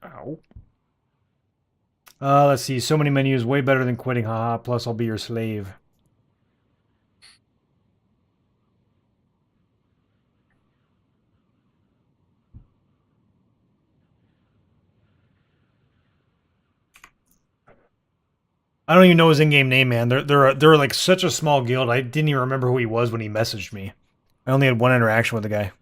Ow. Let's see. So many menus, way better than quitting. Haha. Plus, I'll be your slave. I don't even know his in-game name, man. They're like such a small guild. I didn't even remember who he was when he messaged me. I only had one interaction with the guy.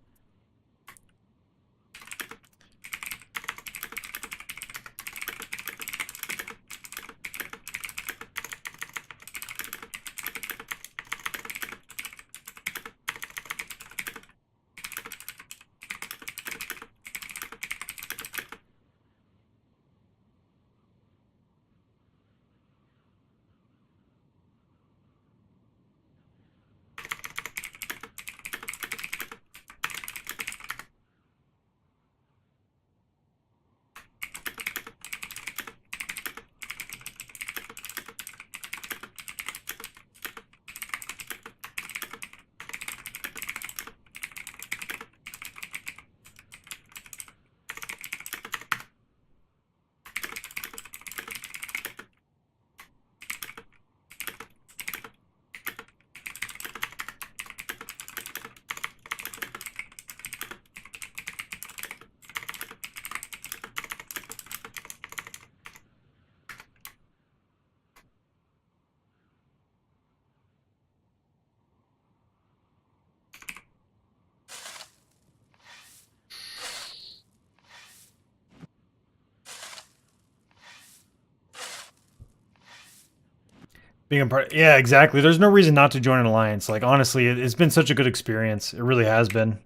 Being a part, yeah, exactly. There's no reason not to join an alliance. Like honestly, it's been such a good experience. It really has been.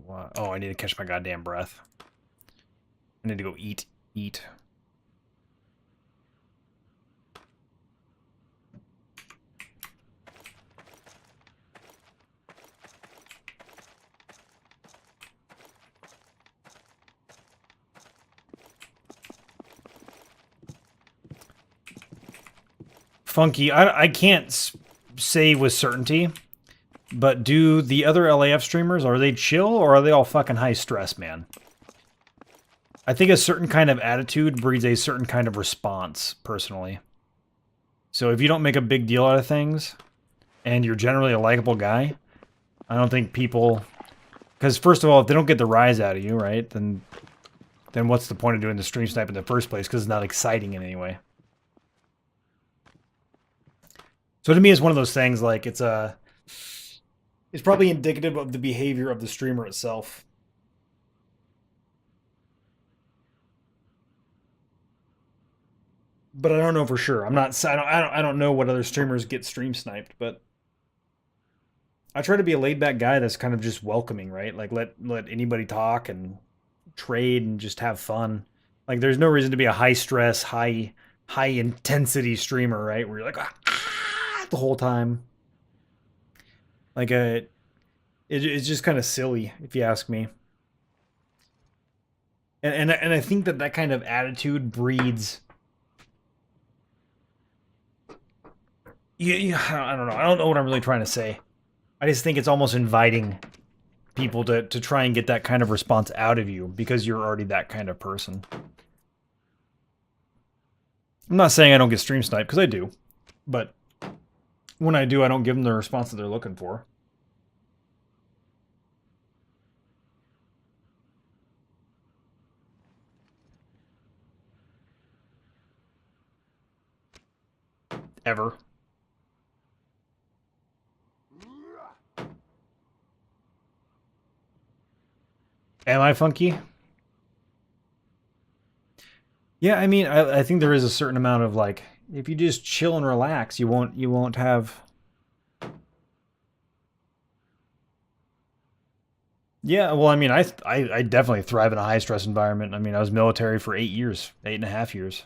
What? Oh, I need to catch my goddamn breath. I need to go eat. Funky. I can't say with certainty, but do the other LAF streamers, are they chill or are they all fucking high stress, man? I think a certain kind of attitude breeds a certain kind of response, personally. So if you don't make a big deal out of things, and you're generally a likable guy, I don't think people... Because first of all, if they don't get the rise out of you, right, then what's the point of doing the stream snipe in the first place? Because it's not exciting in any way. So to me, it's one of those things, like, it's probably indicative of the behavior of the streamer itself. But I don't know for sure. I don't know what other streamers get stream sniped, but I try to be a laid back guy that's kind of just welcoming, right? Like let anybody talk and trade and just have fun. Like there's no reason to be a high stress, high intensity streamer, right? Where you're like the whole time. Like it's just kind of silly if you ask me. And I think that kind of attitude breeds. Yeah, I don't know. I don't know what I'm really trying to say. I just think it's almost inviting people to try and get that kind of response out of you because you're already that kind of person. I'm not saying I don't get stream sniped, because I do. But when I do, I don't give them the response that they're looking for. Ever. Am I funky? Yeah, I mean, I think there is a certain amount of like, if you just chill and relax, you won't have. Yeah, well, I mean, I definitely thrive in a high stress environment. I mean, I was military for 8 years, 8.5 years.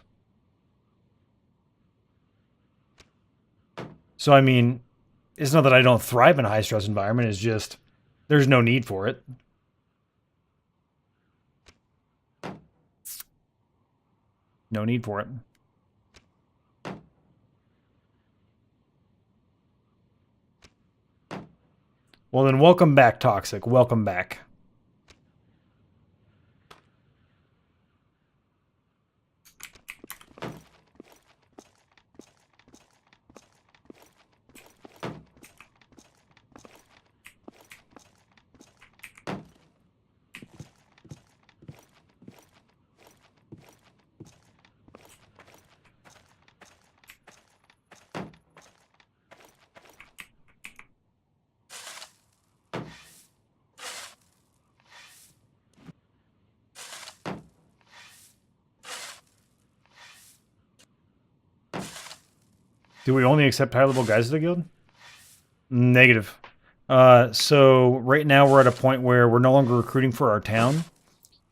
So I mean, it's not that I don't thrive in a high stress environment. It's just there's no need for it. No need for it. Well, then welcome back, Toxic. Welcome back. Do we only accept high-level guys to the guild? Negative. So right now we're at a point where we're no longer recruiting for our town,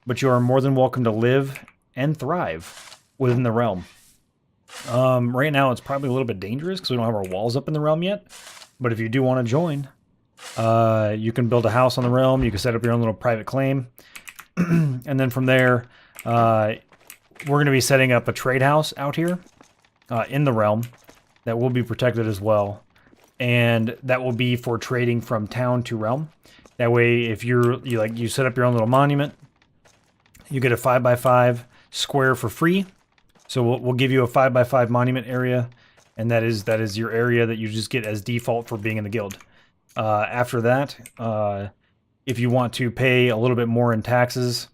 but you are more than welcome to live and thrive within the realm. Right now it's probably a little bit dangerous because we don't have our walls up in the realm yet, but if you do want to join, you can build a house on the realm, you can set up your own little private claim, and then from there, we're going to be setting up a trade house out here in the realm that will be protected as well. And that will be for trading from town to realm. That way, if you set up your own little monument, you get a 5x5 square for free. So we'll give you a 5x5 monument area, and that is your area that you just get as default for being in the guild. After that, if you want to pay a little bit more in taxes,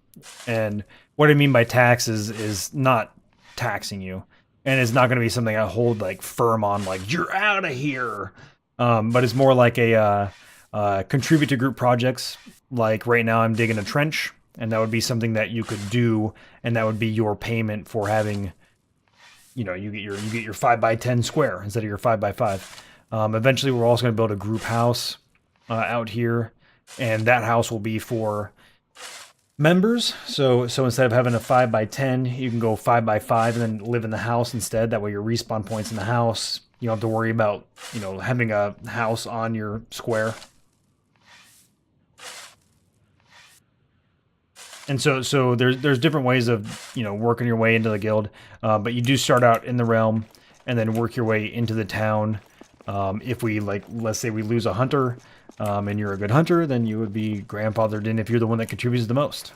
and what I mean by taxes is not taxing you, and it's not going to be something I hold like firm on, like you're out of here. But it's more like a contribute to group projects. Like right now I'm digging a trench, and that would be something that you could do, and that would be your payment for having, you get your 5x10 square instead of your 5x5. Eventually we're also going to build a group house out here, and that house will be for members. So instead of having a 5x10, you can go 5x5 and then live in the house instead. That way your respawn points in the house. You don't have to worry about, having a house on your square. And so there's different ways of, working your way into the guild. But you do start out in the realm and then work your way into the town. If we, let's say we lose a hunter, and you're a good hunter, then you would be grandfathered in if you're the one that contributes the most.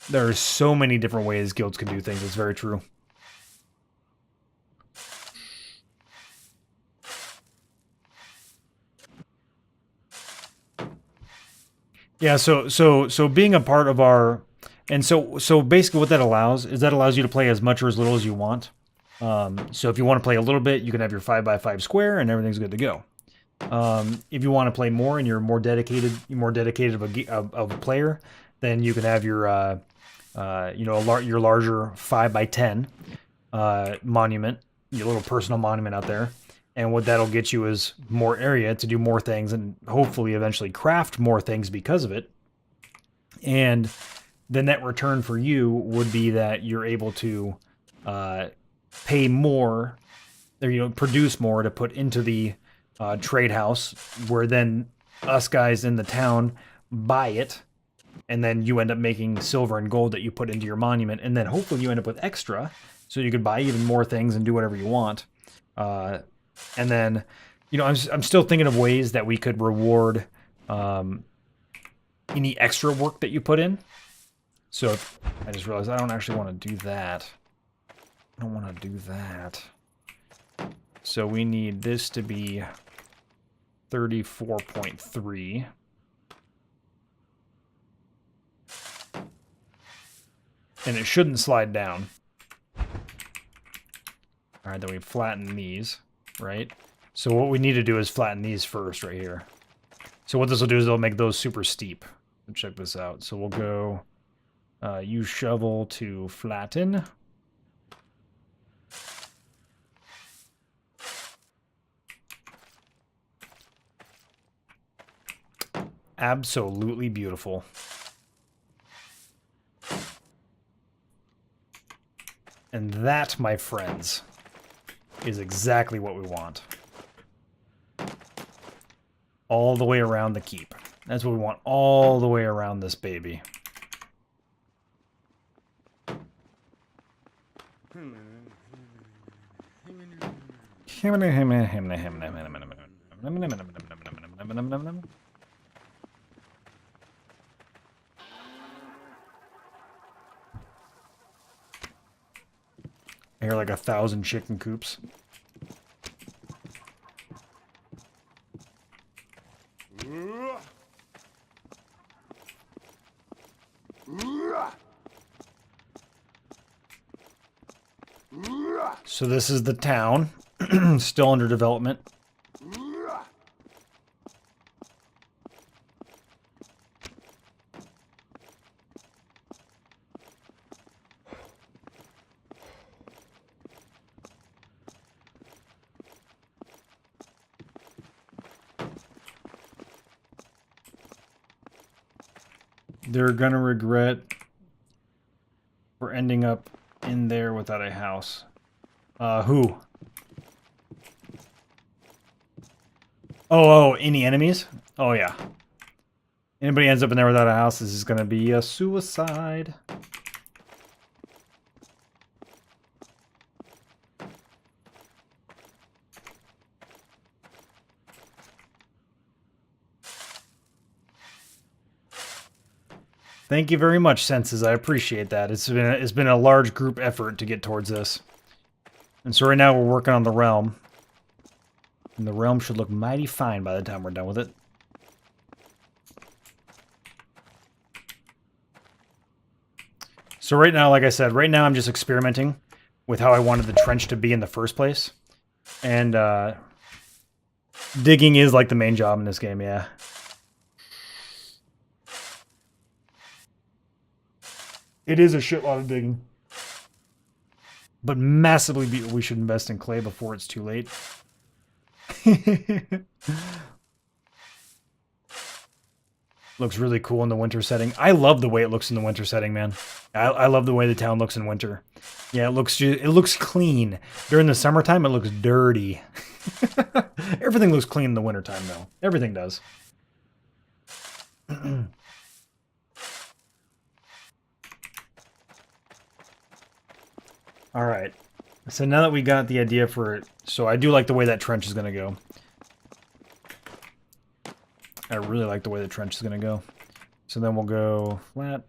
There are so many different ways guilds can do things. It's very true. Yeah, so being a part of our, and so basically what that allows you to play as much or as little as you want. So if you want to play a little bit, you can have your 5x5 square and everything's good to go. If you want to play more and you're more dedicated of a player, then you can have your your larger 5x10 monument, your little personal monument out there. And what that'll get you is more area to do more things and hopefully eventually craft more things because of it. And the net return for you would be that you're able to pay more, or produce more to put into the trade house, where then us guys in the town buy it, and then you end up making silver and gold that you put into your monument, and then hopefully you end up with extra, so you could buy even more things and do whatever you want. And then, I'm still thinking of ways that we could reward any extra work that you put in. So I just realized I don't actually want to do that. I don't want to do that. So we need this to be 34.3. And it shouldn't slide down. All right, then we flatten these, right? So what we need to do is flatten these first right here. So what this will do is it'll make those super steep. Check this out. So we'll go use shovel to flatten. Absolutely beautiful. And that, my friends, is exactly what we want. All the way around the keep. That's what we want all the way around this baby. I hear like 1,000 chicken coops. So this is the town, still under development. They're gonna regret for ending up in there without a house. Who? Oh, any enemies? Oh, yeah. Anybody ends up in there without a house, this is gonna be a suicide. Thank you very much, Senses. I appreciate that. It's been a large group effort to get towards this. And so right now we're working on the realm. And the realm should look mighty fine by the time we're done with it. So right now, like I said, right now I'm just experimenting with how I wanted the trench to be in the first place. And digging is like the main job in this game, yeah. It is a shitload of digging. But massively, we should invest in clay before it's too late. Looks really cool in the winter setting. I love the way it looks in the winter setting, man. I love the way the town looks in winter. Yeah, it looks clean. During the summertime, it looks dirty. Everything looks clean in the wintertime, though. Everything does. All right. So now that we got the idea for it, so I do like the way that trench is going to go. I really like the way the trench is going to go. So then we'll go flat.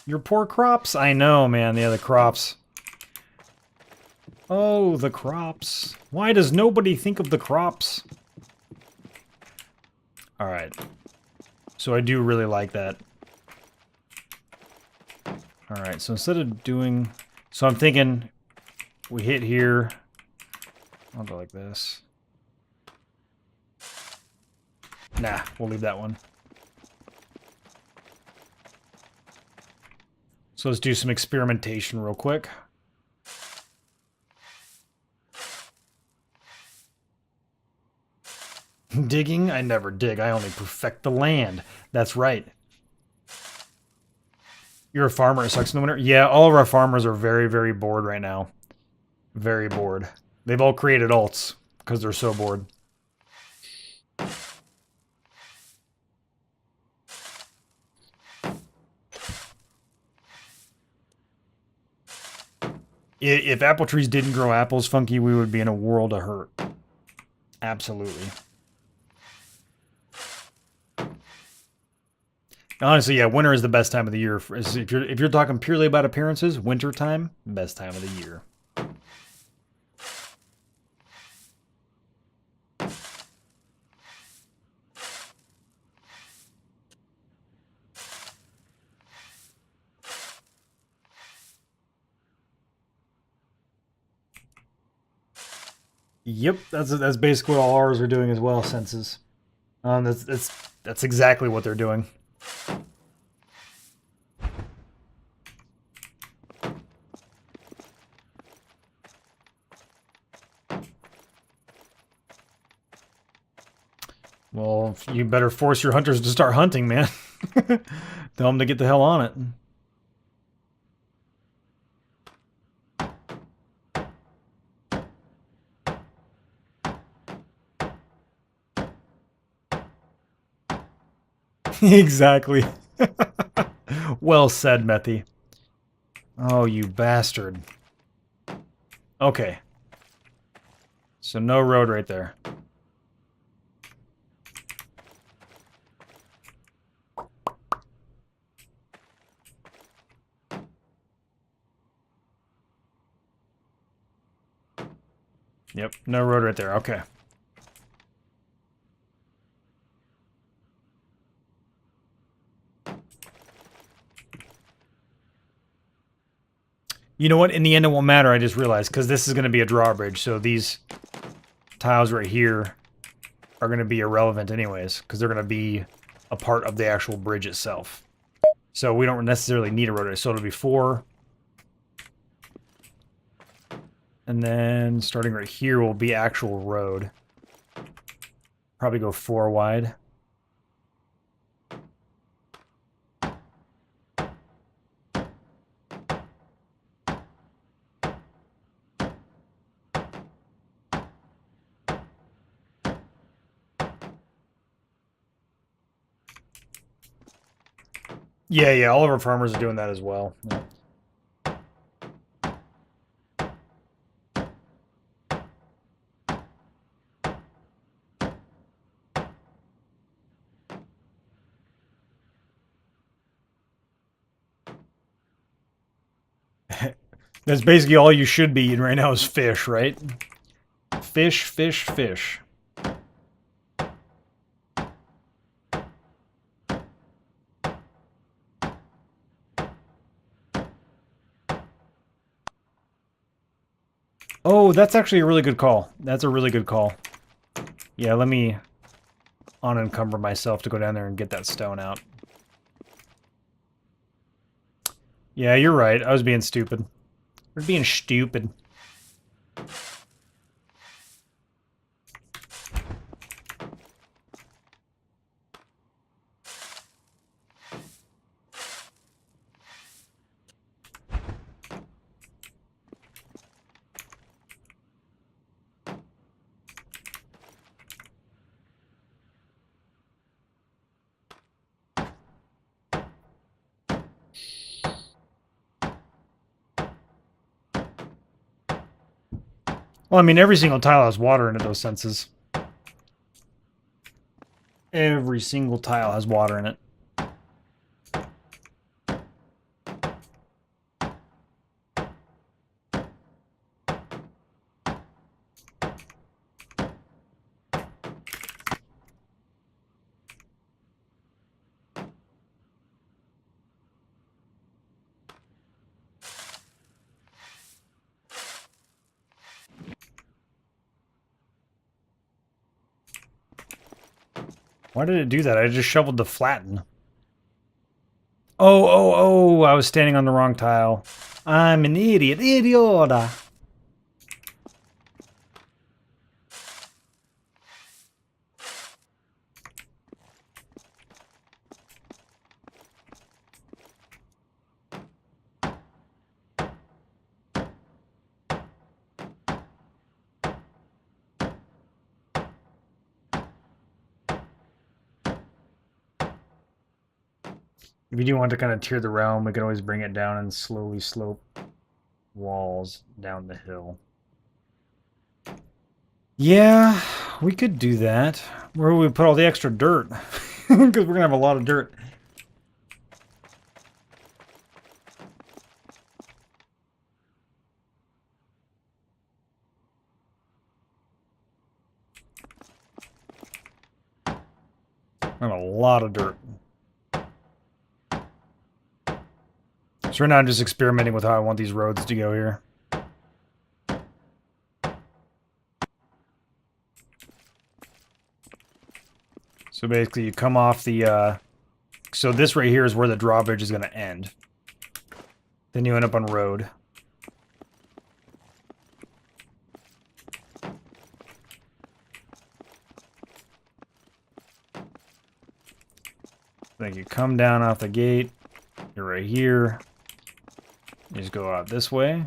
Your poor crops? I know, man. Yeah, the crops. Oh, the crops. Why does nobody think of the crops? All right. So I do really like that. All right, so instead of doing... So I'm thinking we hit here. I'll go like this. Nah, we'll leave that one. So let's do some experimentation real quick. Digging? I never dig. I only perfect the land. That's right. You're a farmer. It sucks in the winter? Yeah, all of our farmers are very, very bored right now. Very bored. They've all created alts because they're so bored. If apple trees didn't grow apples, Funky, we would be in a world of hurt. Absolutely. Honestly, yeah, winter is the best time of the year. If you're talking purely about appearances, winter time, best time of the year. Yep, that's basically what all ours are doing as well. Senses. That's exactly what they're doing. Well, you better force your hunters to start hunting, man. Tell them to get the hell on it. Exactly. Well said, Methy. Oh, you bastard. Okay. So no road right there. Yep, no road right there. Okay. You know what? In the end, it won't matter. I just realized, because this is going to be a drawbridge, so these tiles right here are going to be irrelevant anyways, because they're going to be a part of the actual bridge itself. So we don't necessarily need a road. So it'll be 4. And then starting right here will be actual road. Probably go 4 wide. Yeah, all of our farmers are doing that as well. Yeah. That's basically all you should be eating right now is fish, right? Fish, fish, fish. Oh, that's actually a really good call. That's a really good call. Yeah, let me unencumber myself to go down there and get that stone out. Yeah, you're right. I was being stupid. We're being stupid. Well, I mean, every single tile has water in it, those senses. Every single tile has water in it. Why did it do that? I just shoveled to flatten. Oh, I was standing on the wrong tile. I'm an idiot. Idiota. If you do want to kind of tear the realm, we can always bring it down and slowly slope walls down the hill. Yeah, we could do that. Where would we put all the extra dirt? Because we're going to have a lot of dirt. I have a lot of dirt. So right now I'm just experimenting with how I want these roads to go here. So basically you come off the, so this right here is where the drawbridge is going to end. Then you end up on road. Then you come down off the gate. You're right here. You just go out this way.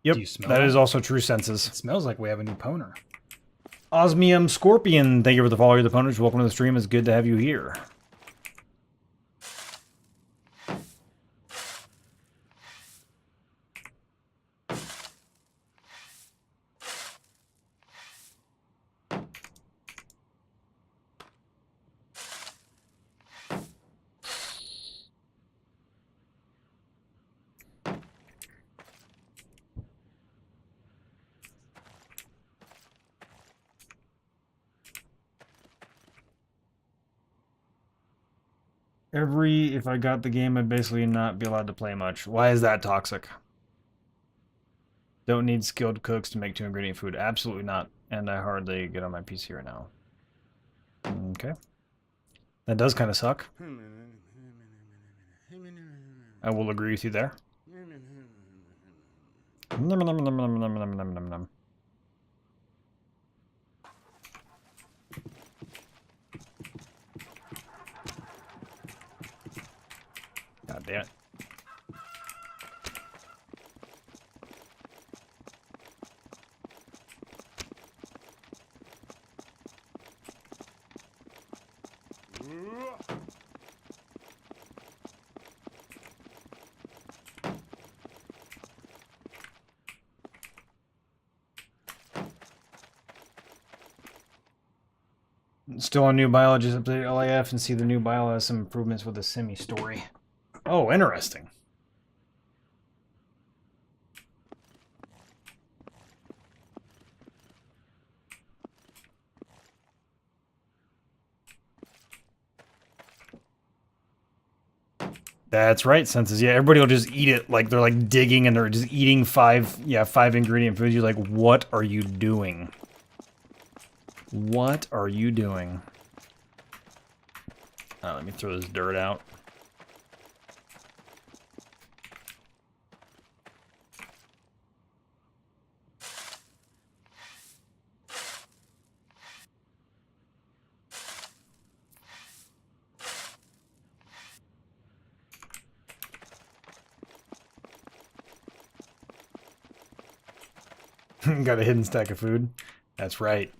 Yep, that is also true senses. It smells like we have a new pwner. Osmium Scorpion, thank you for the follow. You're the pwnage. Welcome to the stream. It's good to have you here. If I got the game, I'd basically not be allowed to play much. Why is that toxic? Don't need skilled cooks to make 2-ingredient food. Absolutely not. And I hardly get on my PC right now. Okay. That does kind of suck. I will agree with you there. Nom, nom, nom, nom, nom, nom, nom, nom, nom. God damn it. Still on new biology, update LAF and see the new bio has some improvements with the semi-story. Oh, interesting. That's right, senses. Yeah, everybody will just eat it like they're like digging and they're just eating five ingredient foods. You're like, what are you doing? What are you doing? Let me throw this dirt out. Got a hidden stack of food. That's right.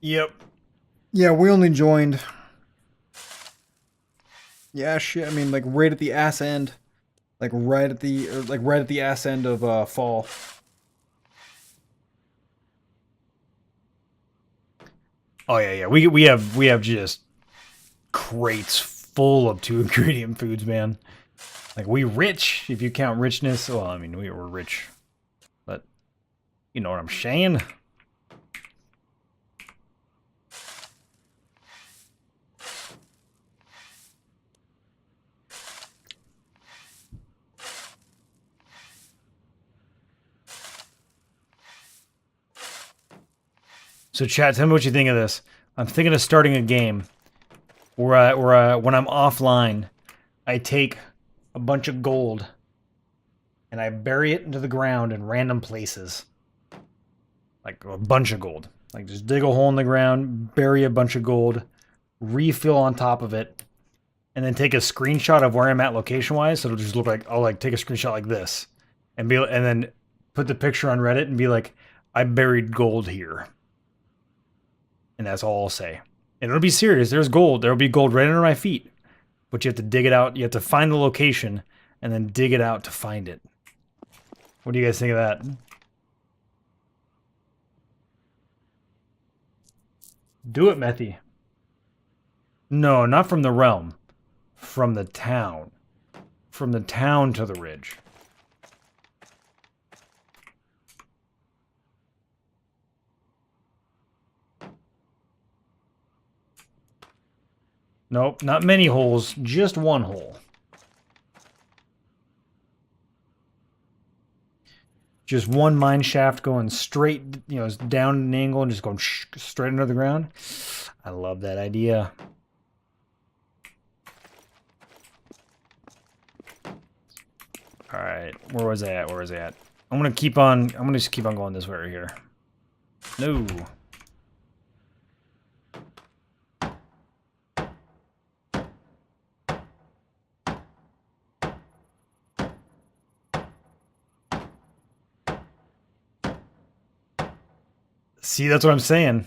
Yep. Yeah, we only joined. Yeah, shit. I mean, like right at the ass end, like right at the ass end of fall. Oh yeah, yeah. We have just crates full of 2 ingredient foods, man. Like we rich if you count richness. Well, I mean we were rich, but you know what I'm saying. So chat, tell me what you think of this. I'm thinking of starting a game where when I'm offline, I take a bunch of gold and I bury it into the ground in random places. Like a bunch of gold. Like just dig a hole in the ground, bury a bunch of gold, refill on top of it, and then take a screenshot of where I'm at location-wise. So it'll just look like I'll like take a screenshot like this, and then put the picture on Reddit and be like, I buried gold here. And that's all I'll say. And it'll be serious. There's gold. There'll be gold right under my feet. But you have to dig it out. You have to find the location and then dig it out to find it. What do you guys think of that? Do it, Methy. No, not from the realm. From the town. From the town to the ridge. Nope, not many holes, just one hole. Just one mine shaft going straight, you know, down an angle and just going straight under the ground. I love that idea. All right, where was I at? Where was I at? I'm gonna just keep on going this way right here. No. See, that's what I'm saying.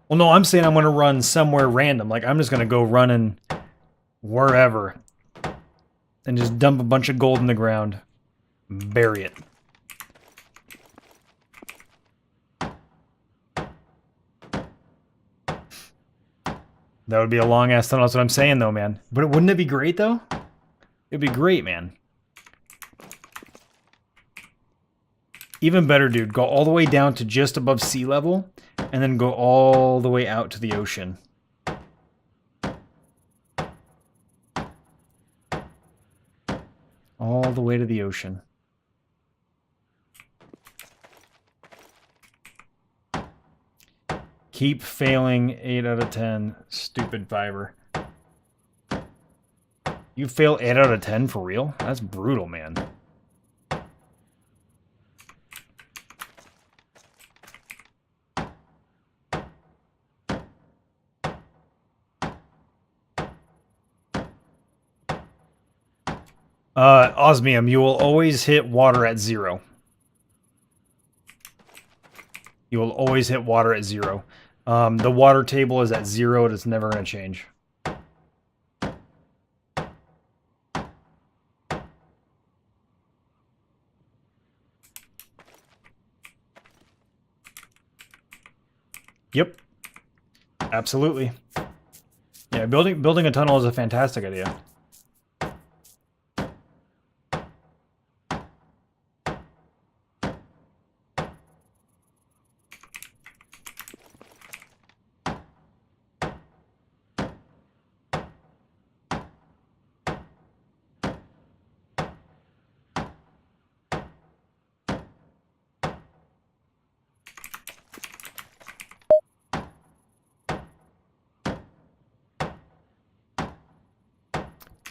Well, no, I'm saying I'm going to run somewhere random. Like, I'm just going to go running wherever. And just dump a bunch of gold in the ground. Bury it. That would be a long ass tunnel. That's what I'm saying, though, man. But wouldn't it be great, though? It'd be great, man. Even better, dude. Go all the way down to just above sea level, and then go all the way out to the ocean. All the way to the ocean. Keep failing 8 out of 10. Stupid fiber. You fail 8 out of 10 for real? That's brutal, man. Osmium, you will always hit water at 0. You will always hit water at 0. The water table is at 0. It is never going to change. Yep. Absolutely. Yeah, building a tunnel is a fantastic idea.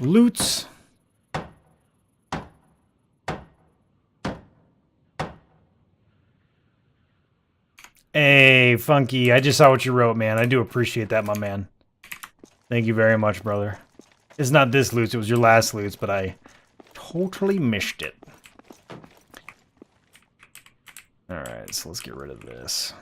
Loots. Hey, Funky, I just saw what you wrote, man. I do appreciate that, my man. Thank you very much, brother. It's not this loot, it was your last loot, but I totally missed it. Alright, so let's get rid of this.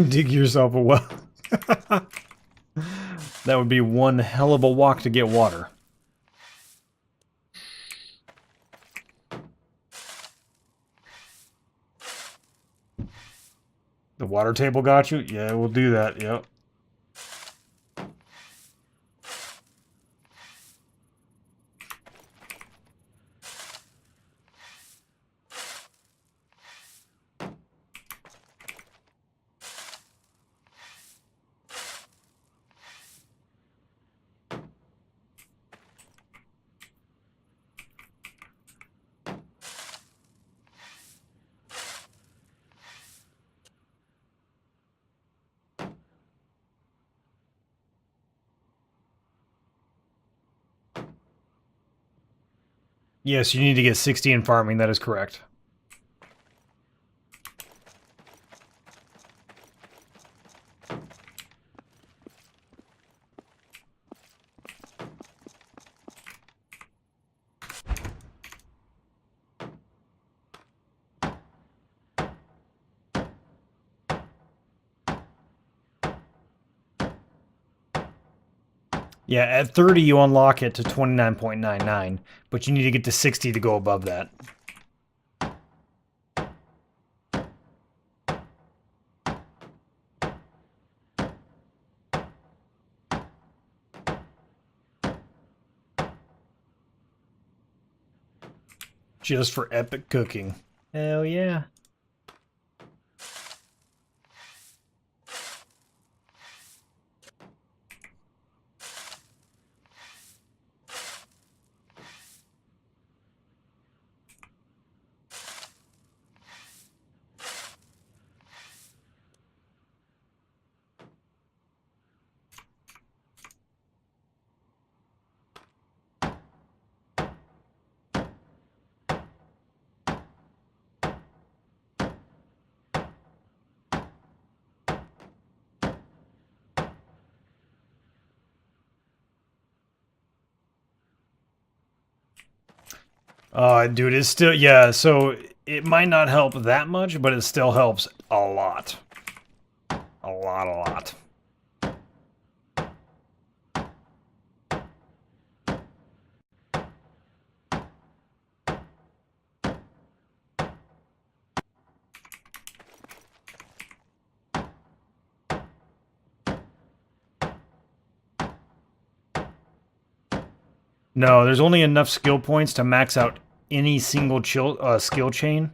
Dig yourself a well. That would be one hell of a walk to get water. The water table got you? Yeah, we'll do that, yep. Yes, you need to get 60 in farming, that is correct. Yeah, at 30 you unlock it to 29.99, but you need to get to 60 to go above that. Just for epic cooking. Hell yeah. Dude, it's still, yeah, so it might not help that much, but it still helps a lot. A lot. No, there's only enough skill points to max out any single skill chain.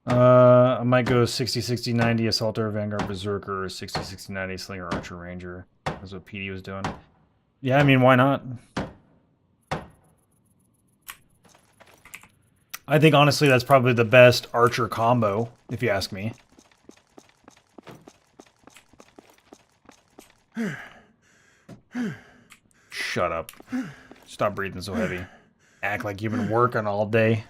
I might go 60, 60, 90 Assaulter, Vanguard, Berserker, 60, 60, 90 Slinger, Archer, Ranger. That's what PD was doing. Yeah, I mean, why not? I think, honestly, that's probably the best Archer combo, if you ask me. Shut up. Stop breathing so heavy. Act like you've been working all day.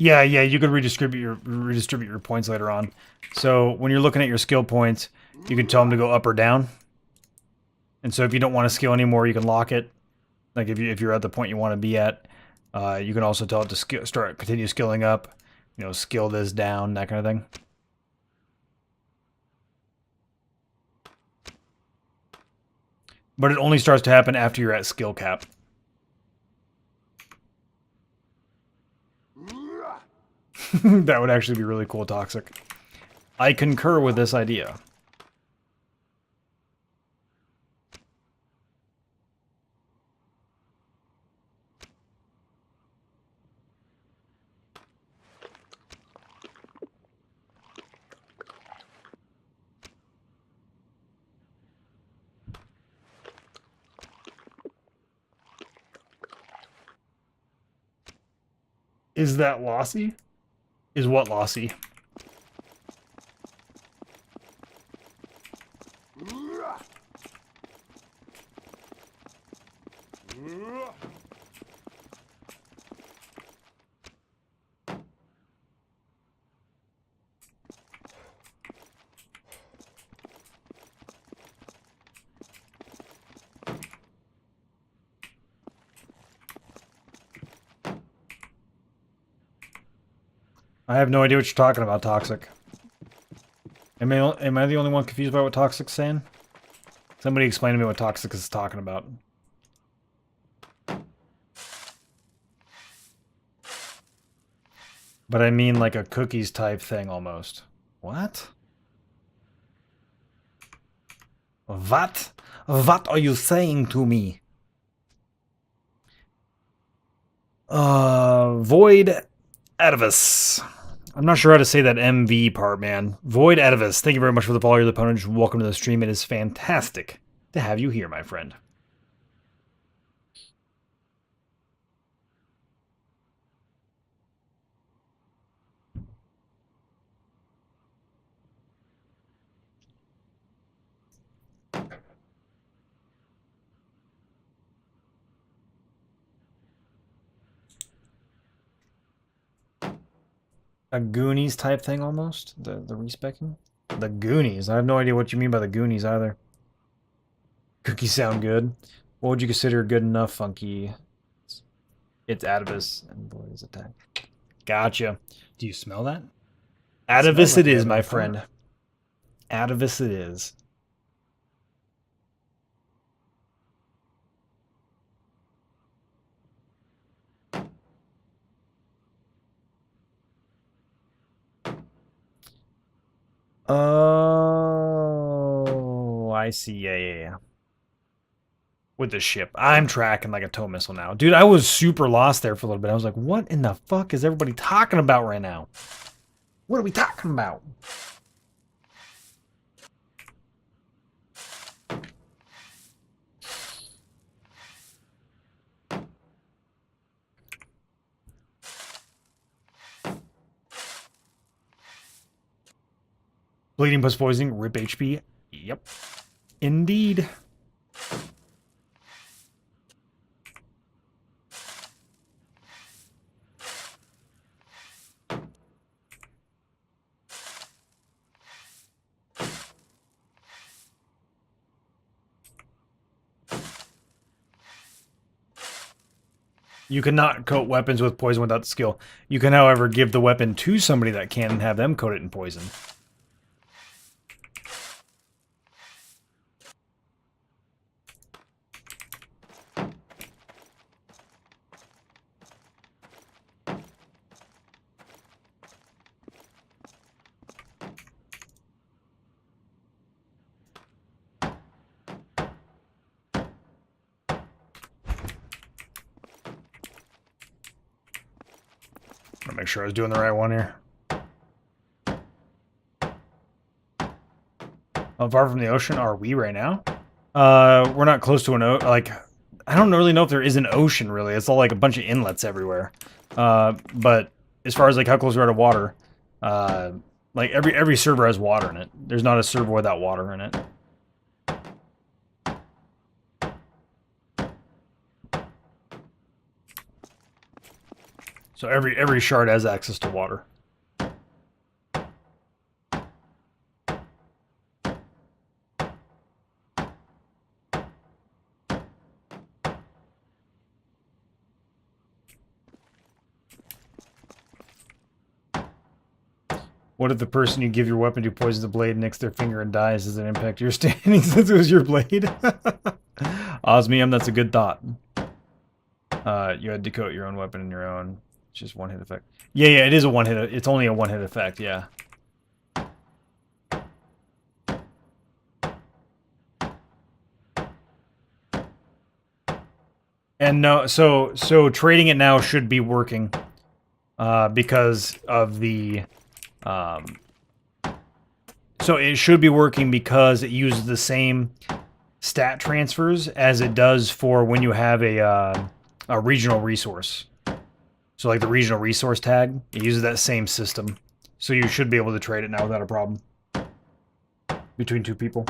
Yeah, you could redistribute your points later on. So when you're looking at your skill points, you can tell them to go up or down. And so if you don't want to skill anymore, you can lock it. Like if you're at the point you want to be at, you can also tell it to continue skilling up. You know, skill this down, that kind of thing. But it only starts to happen after you're at skill cap. That would actually be really cool, Toxic. I concur with this idea. Is that lossy? Is what lossy? I have no idea what you're talking about, Toxic. Am I the only one confused by what Toxic's saying? Somebody explain to me what Toxic is talking about. But I mean like a cookies type thing almost. What? What? What are you saying to me? Void Edivis. I'm not sure how to say that MV part, man. Void Edivis, thank you very much for the follow. You're the opponent. Welcome to the stream. It is fantastic to have you here, my friend. A Goonies type thing almost? The respecking? The Goonies. I have no idea what you mean by the Goonies either. Cookies sound good. What would you consider good enough, Funky? It's Atavis and Boy's attack. Gotcha. Do you smell that? Atavis it is, my friend. Atavis it is. Oh, I see. Yeah. With the ship. I'm tracking like a tow missile now. Dude, I was super lost there for a little bit. I was like, what in the fuck is everybody talking about right now? What are we talking about? Bleeding plus poisoning, rip HP. Yep. Indeed. You cannot coat weapons with poison without the skill. You can, however, give the weapon to somebody that can and have them coat it in poison. I'll make sure I was doing the right one here. How far from the ocean are we right now? We're not close to an like, I don't really know if there is an ocean, really. It's all like a bunch of inlets everywhere. But as far as like how close we are to water, like every server has water in it. There's not a server without water in it. So every shard has access to water. What if the person you give your weapon to poisons the blade, nicks their finger, and dies? Does it impact your standing since it was your blade? Osmium, that's a good thought. You had to coat your own weapon in your own. It's just one hit effect. Yeah, it is a one hit. It's only a one hit effect. Yeah. And no, so trading it now should be working, because of the, so it should be working because it uses the same stat transfers as it does for when you have a regional resource. So like the regional resource tag, it uses that same system. So you should be able to trade it now without a problem between two people.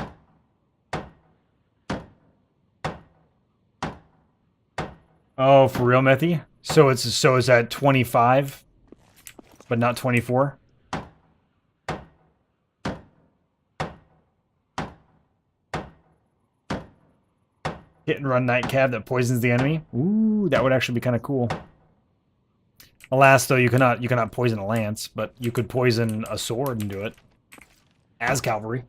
Oh, for real, Methy? So it's at 25, but not 24. Hit and run nightcap that poisons the enemy. Ooh, that would actually be kind of cool. Alas, though, you cannot poison a lance, but you could poison a sword and do it as cavalry.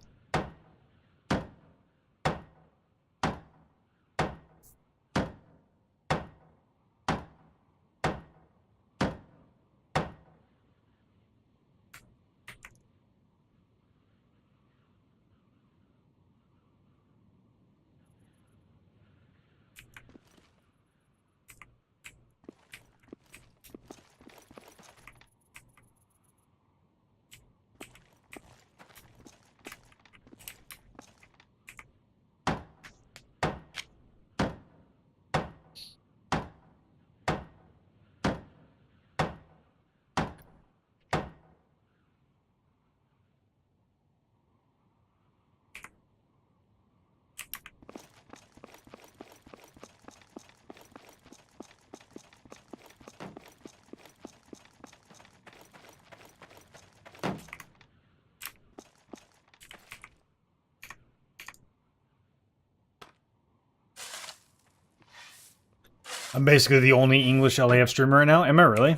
I'm basically the only English LAF streamer right now. Am I really?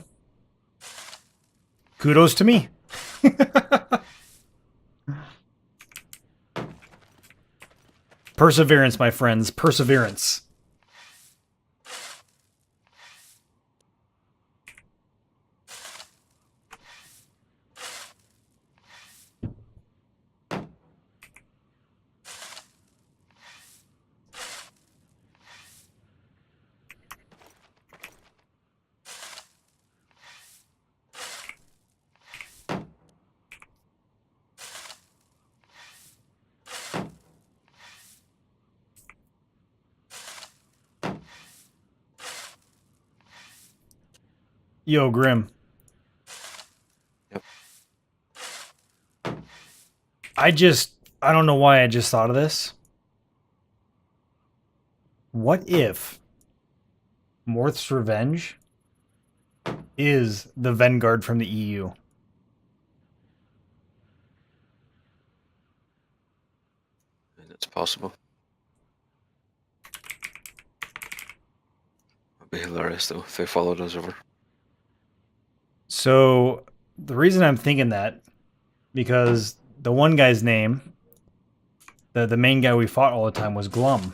Kudos to me. Perseverance, my friends. Perseverance. Yo, Grim. Yep. I don't know why I just thought of this. What if Morth's Revenge is the Vanguard from the EU? And it's possible. Be hilarious though if they followed us over. So the reason I'm thinking that, because the one guy's name, the main guy we fought all the time, was Glum.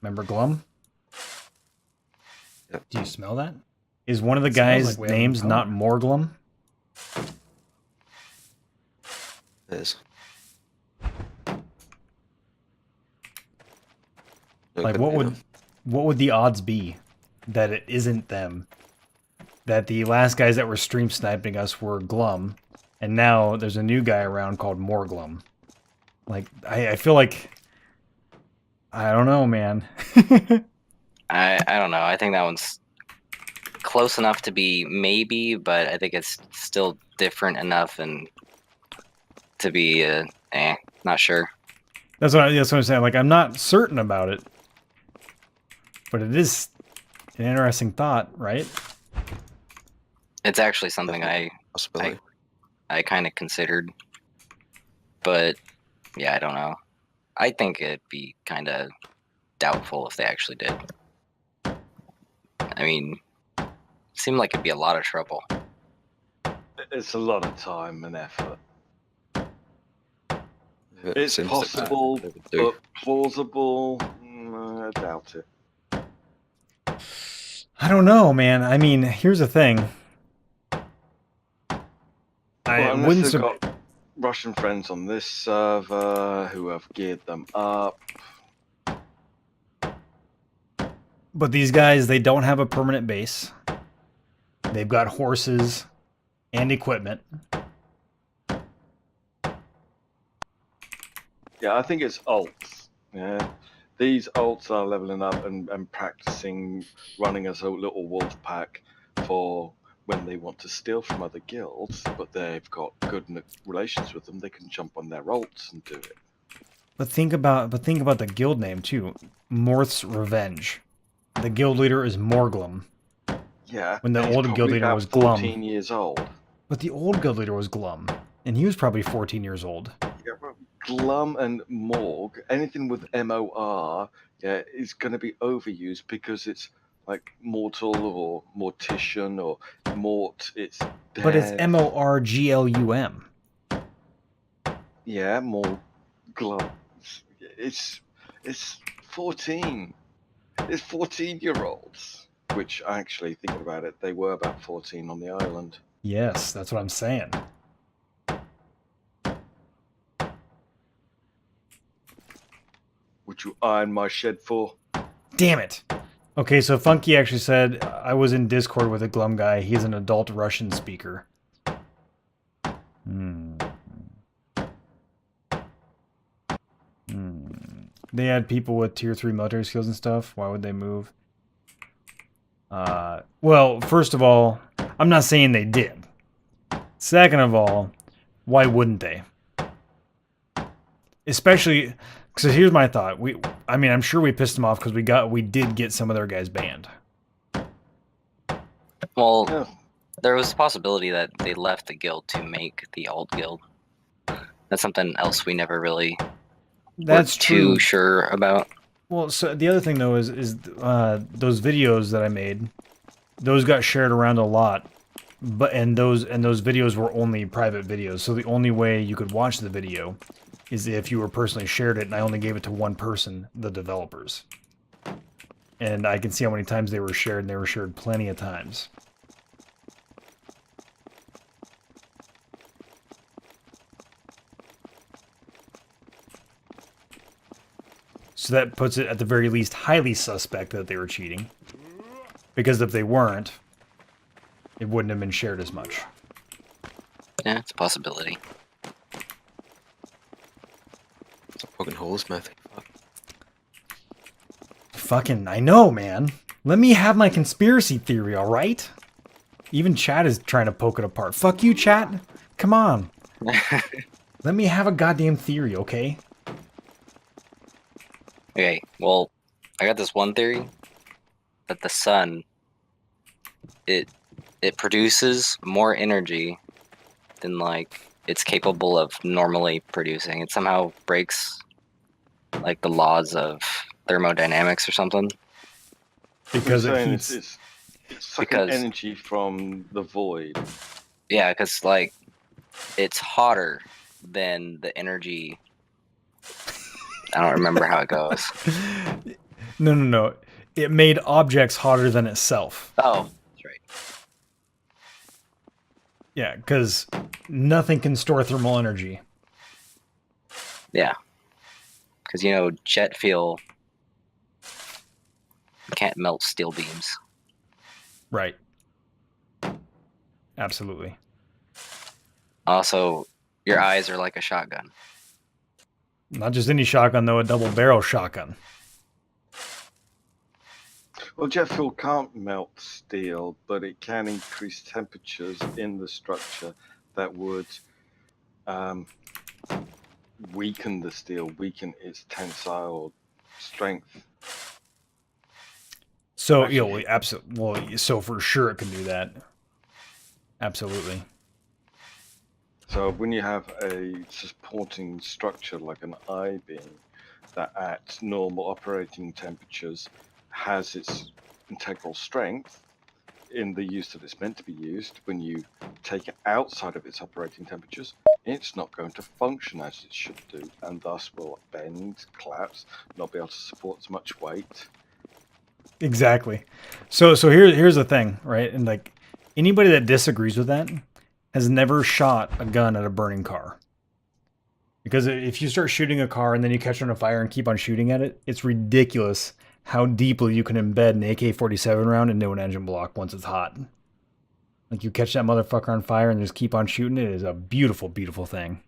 Remember Glum? Yep. Do you smell that? Is one of the It smells guys' like we have no names power. not Morglum? It is. Like, what would the odds be that it isn't them? That the last guys that were stream sniping us were Glum, and now there's a new guy around called Morglum. Like, I feel like, I don't know, man. I don't know. I think that one's close enough to be maybe, but I think it's still different enough and to be not sure. That's what I'm saying. Like, I'm not certain about it, but it is an interesting thought, right? It's actually something possibility. I kind of considered, but yeah, I don't know. I think it'd be kind of doubtful if they actually did. I mean, it seemed like it'd be a lot of trouble. It's a lot of time and effort. It It's seems that possible, they would do. but plausible, I doubt it. I don't know, man. I mean, here's the thing. I Well, unless wouldn't. they've got Russian friends on this server who have geared them up. But these guys, they don't have a permanent base. They've got horses and equipment. Yeah, I think it's ults. Yeah, these ults are leveling up and practicing running as a little wolf pack for when they want to steal from other guilds, but they've got good relations with them. They can jump on their ults and do it. But think about the guild name too. Morth's Revenge. The guild leader is Morglum. Yeah, When the and he's old guild probably leader about was Glum. 14 years old. But the old guild leader was Glum, and he was probably 14 years old. Yeah, well, Glum and Morg, anything with MOR, yeah, is going to be overused because it's like mortal or mortician or mort. It's dead. But it's Morglum. Yeah, more Glum. It's 14. It's 14-year-olds. Which actually, thinking about it, they were about 14 on the island. Yes, that's what I'm saying. Would you iron my shed for? Damn it. Okay, so Funky actually said, I was in Discord with a Glum guy. He's an adult Russian speaker. They had people with tier 3 military skills and stuff. Why would they move? Well, first of all, I'm not saying they did. Second of all, why wouldn't they? Especially, so here's my thought. I mean, I'm sure we pissed them off because we did get some of their guys banned. Well, Yeah. there was a possibility that they left the guild to make the alt guild. That's something else we never really That's were true. too sure about. Well, so the other thing though is those videos that I made, those got shared around a lot, and those videos were only private videos. So the only way you could watch the video is if you were personally shared it, and I only gave it to one person, the developers. And I can see how many times they were shared, and they were shared plenty of times. So that puts it at the very least highly suspect that they were cheating. Because if they weren't, it wouldn't have been shared as much. Yeah, it's a possibility. Stop poking holes, Matthew. Fuck. Fucking, I know, man. Let me have my conspiracy theory, alright? Even chat is trying to poke it apart. Fuck you, chat. Come on. Let me have a goddamn theory, okay? Okay, well, I got this one theory that the sun it produces more energy than like it's capable of normally producing. It somehow breaks like the laws of thermodynamics or something. Because You're it saying heats. Sucking Because- energy from the void. Yeah, because like it's hotter than the energy. I don't remember how it goes. No. It made objects hotter than itself. Oh, that's right. Yeah, because nothing can store thermal energy. Yeah, because jet fuel can't melt steel beams. Right. Absolutely. Also, your eyes are like a shotgun. Not just any shotgun, though, a double barrel shotgun. Well, jet fuel can't melt steel, but it can increase temperatures in the structure that would weaken the steel, weaken its tensile strength. So, Actually- absolutely. So for sure it can do that. Absolutely. So when you have a supporting structure like an I-beam that at normal operating temperatures has its integral strength in the use that it's meant to be used, when you take it outside of its operating temperatures, it's not going to function as it should do, and thus will bend, collapse, not be able to support as much weight. Exactly. So here's the thing, right? And like anybody that disagrees with that has never shot a gun at a burning car. Because if you start shooting a car and then you catch it on fire and keep on shooting at it, it's ridiculous how deeply you can embed an AK-47 round into an engine block once it's hot. Like you catch that motherfucker on fire and just keep on shooting it is a beautiful, beautiful thing.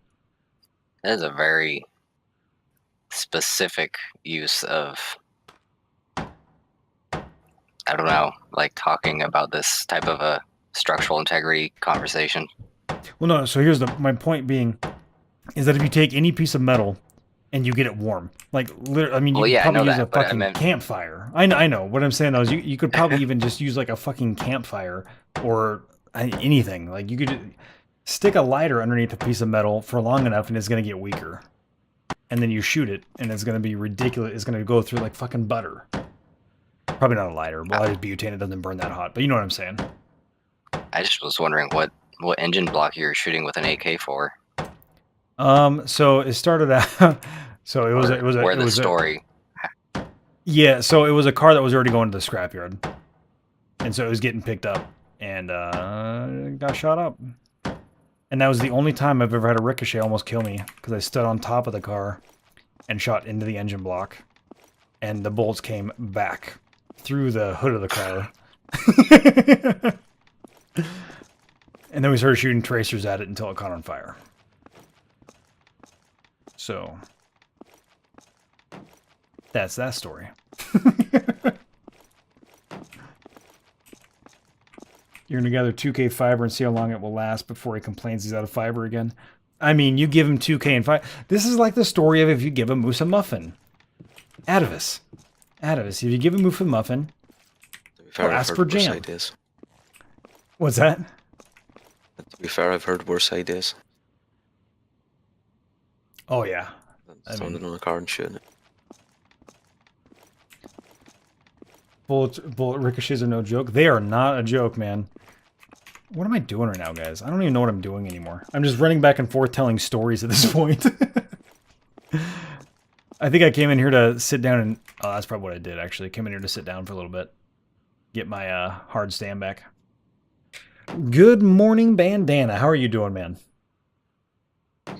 That is a very specific use of, I don't know, like talking about this type of a structural integrity conversation. Well, no. So here's my point being, is that if you take any piece of metal and you get it warm, like I mean, you Well, could yeah, I probably know use that, a but I fucking meant- campfire. I know. What I'm saying though is you could probably even just use like a fucking campfire or anything. Like you could stick a lighter underneath a piece of metal for long enough, and it's gonna get weaker. And then you shoot it, and it's gonna be ridiculous. It's gonna go through like fucking butter. Probably not a lighter. Well, I butane, it doesn't burn that hot, but you know what I'm saying. I just was wondering what engine block you're shooting with an AK for. So it started out. So it was the a story. yeah. So it was a car that was already going to the scrapyard, and so it was getting picked up and got shot up. And that was the only time I've ever had a ricochet almost kill me because I stood on top of the car and shot into the engine block, and the bullets came back through the hood of the car. And then we started shooting tracers at it until it caught on fire. So that's that story. You're gonna gather 2K fiber and see how long it will last before he complains he's out of fiber again. I mean, you give him 2K and fiber. This is like the story of if you give a moose a muffin. Atavis. If you give a moose a muffin, To be fair, Or I've ask heard for worse jam. ideas. what's that? To be fair, I've heard worse ideas. Oh yeah. I Throwing mean- it on a car and shooting it. Bullet ricochets are no joke. They are not a joke, man. What am I doing right now, guys? I don't even know what I'm doing anymore. I'm just running back and forth telling stories at this point. I think I came in here to sit down and... Oh, that's probably what I did, actually. Came in here to sit down for a little bit. Get my hard stand back. Good morning, Bandana. How are you doing, man? It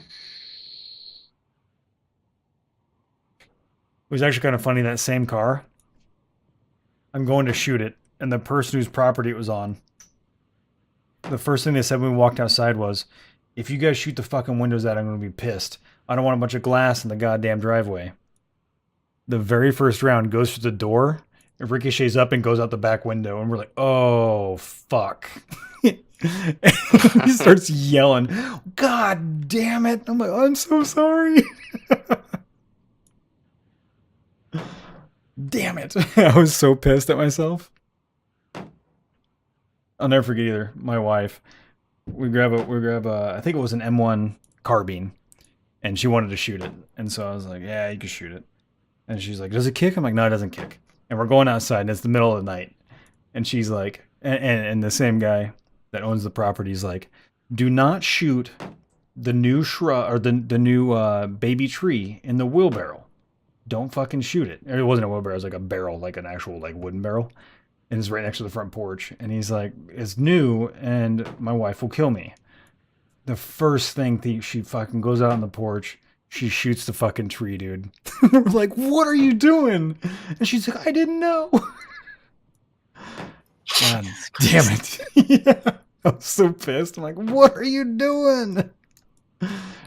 was actually kind of funny, that same car. I'm going to shoot it, and the person whose property it was on, the first thing they said when we walked outside was, if you guys shoot the fucking windows out, I'm going to be pissed. I don't want a bunch of glass in the goddamn driveway. The very first round goes through the door, it ricochets up and goes out the back window, and we're like, oh, fuck. He starts yelling, God damn it. I'm like, I'm so sorry. Damn it. I was so pissed at myself. I'll never forget either. My wife, we grab a, I think it was an M1 carbine, and she wanted to shoot it. And so I was like, yeah, you can shoot it. And she's like, does it kick? I'm like, no, it doesn't kick. And we're going outside, and it's the middle of the night. And she's like, And the same guy that owns the property is like, do not shoot the new shrub or the new baby tree in the wheelbarrow. Don't fucking shoot it. It wasn't a wheelbarrow, it was like a barrel, like an actual like wooden barrel. And it's right next to the front porch. And he's like, it's new and my wife will kill me. The first thing she fucking goes out on the porch, she shoots the fucking tree, dude. We're like, what are you doing? And she's like, I didn't know. God damn it. Yeah. I was so pissed. I'm like, what are you doing?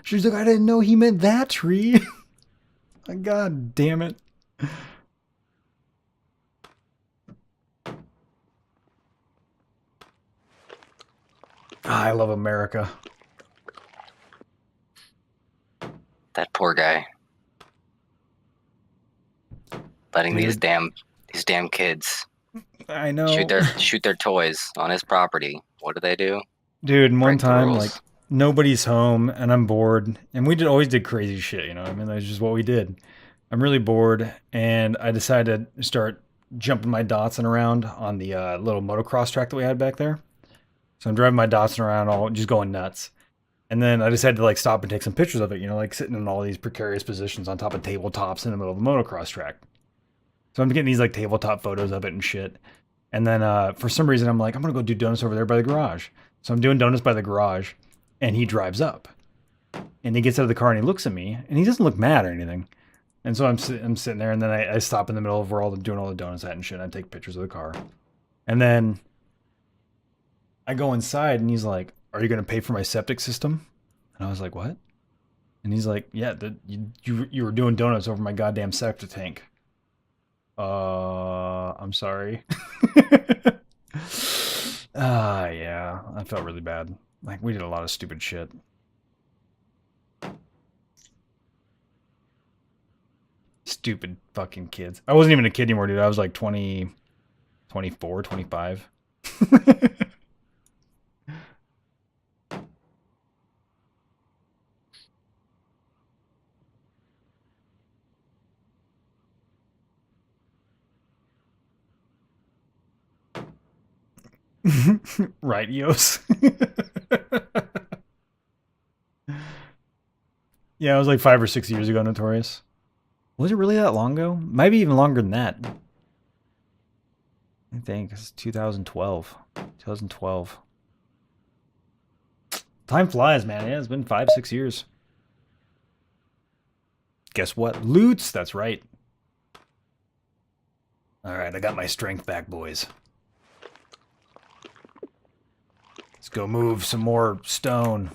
She's like, I didn't know he meant that tree. Like, God damn it. I love America. That poor guy. Letting these Dude. damn kids I know. shoot their toys on his property. What do? Dude, one Break the time, rules. like, nobody's home and I'm bored. And we always did crazy shit, you know? I mean, that's just what we did. I'm really bored and I decided to start jumping my Datsun around on the little motocross track that we had back there. So I'm driving my Datsun around, all just going nuts. And then I decided to like stop and take some pictures of it, you know, like sitting in all these precarious positions on top of tabletops in the middle of the motocross track. So I'm getting these like tabletop photos of it and shit. And then for some reason I'm like, I'm gonna go do donuts over there by the garage. So I'm doing donuts by the garage, and he drives up, and he gets out of the car and he looks at me, and he doesn't look mad or anything. And so I'm sitting there, and then I stop in the middle of where doing all the donuts at and shit. And I take pictures of the car, and then I go inside, and he's like, "Are you gonna pay for my septic system?" And I was like, "What?" And he's like, "Yeah, you were doing donuts over my goddamn septic tank." I'm sorry. Yeah, I felt really bad. Like, we did a lot of stupid shit. Stupid fucking kids. I wasn't even a kid anymore, dude. I was like 20, 24, 25. Right, Yos. Yeah, it was like 5 or 6 years ago, Notorious. Was it really that long ago? Maybe even longer than that. I think it's 2012. 2012. Time flies, man. Yeah, it's been 5, 6 years. Guess what? Loots! That's right. Alright, I got my strength back, boys. Let's go move some more stone.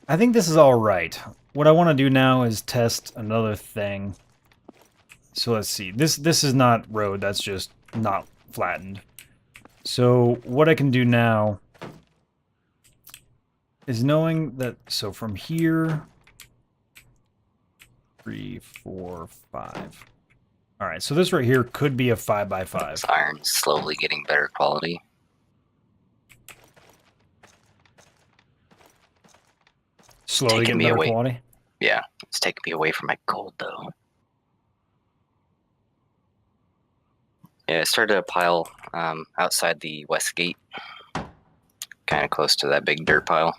I think this is all right. What I want to do now is test another thing. So let's see. This is not road. That's just not flattened. So what I can do now is knowing that. So from here, 3, 4, 5. All right. So this right here could be a 5x5. This iron's slowly getting better quality. Slowly taking getting me better away. quality. Yeah, it's taking me away from my gold though. Yeah, I started a pile outside the west gate, kind of close to that big dirt pile.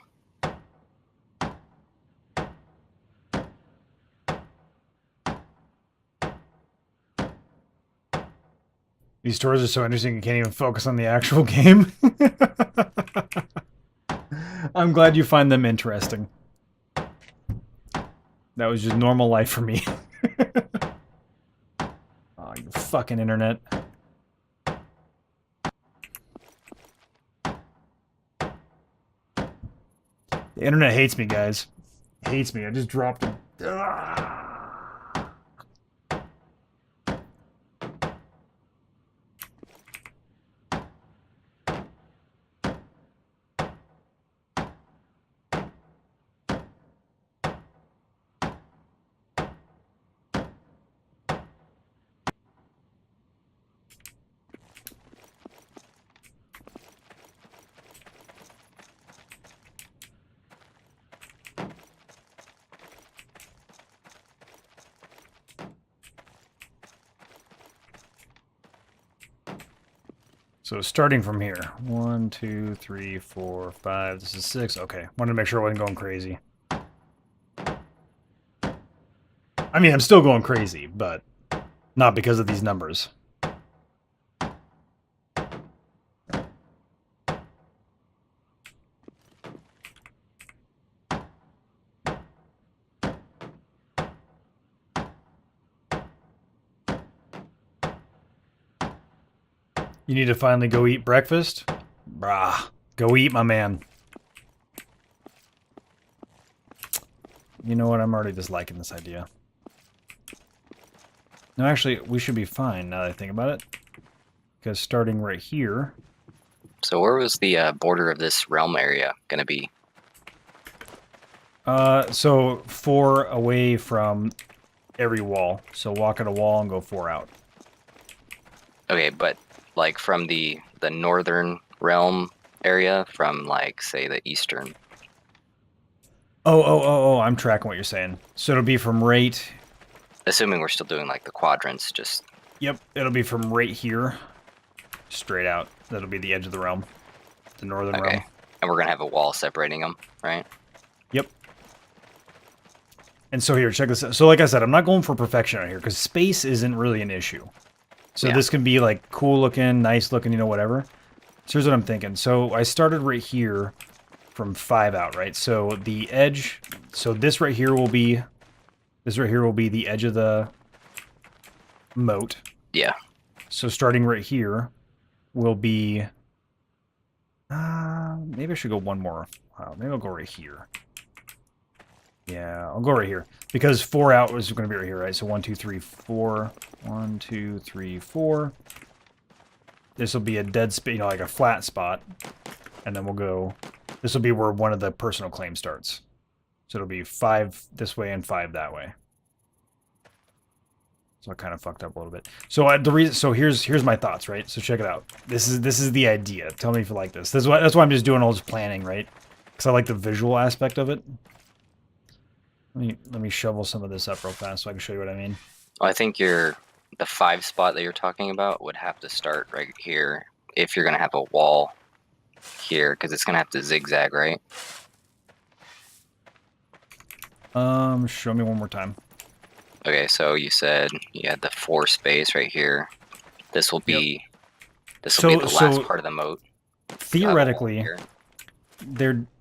These tours are so interesting you can't even focus on the actual game. I'm glad you find them interesting. That was just normal life for me. Oh, you fucking internet. The internet hates me, guys. Hates me. I just dropped it. So starting from here, 1, 2, 3, 4, 5. This is 6. Okay, wanted to make sure I wasn't going crazy. I mean, I'm still going crazy, but not because of these numbers. You need to finally go eat breakfast? Brah. Go eat, my man. You know what? I'm already disliking this idea. No, actually, we should be fine now that I think about it. Because starting right here... So where was the border of this realm area going to be? So 4 away from every wall. So walk at a wall and go 4 out. Okay, but like from the northern realm area, from like say the eastern. Oh, I'm tracking what you're saying. So it'll be from right... Assuming we're still doing like the quadrants, just... Yep, it'll be from right here, straight out. That'll be the edge of the realm. The northern realm. Okay. And we're going to have a wall separating them, right? Yep. And so here, check this out. So like I said, I'm not going for perfection out here, because space isn't really an issue. So Yeah. this can be like cool looking, nice looking, you know, whatever. So here's what I'm thinking. So I started right here from 5 out, right? So the edge, so this right here will be the edge of the moat. Yeah. So starting right here will be, maybe I should go one more. Maybe I'll go right here. Yeah, I'll go right here. Because 4 out was going to be right here, right? So 1, 2, 3, 4. 1, 2, 3, 4. This will be a dead spot, you know, like a flat spot. And then we'll go, this will be where one of the personal claims starts. So it'll be 5 this way and 5 that way. So I kind of fucked up a little bit. So the reason, so here's my thoughts, right? So check it out. This is the idea. Tell me if you like this. That's why I'm just doing all this planning, right? Because I like the visual aspect of it. Let me shovel some of this up real fast so I can show you what I mean. Well, I think the 5 spot that you're talking about would have to start right here if you're going to have a wall here, because it's going to have to zigzag, right? Show me one more time. Okay, so you said you had the 4 space right here. This will be the last part of the moat. Theoretically, Here.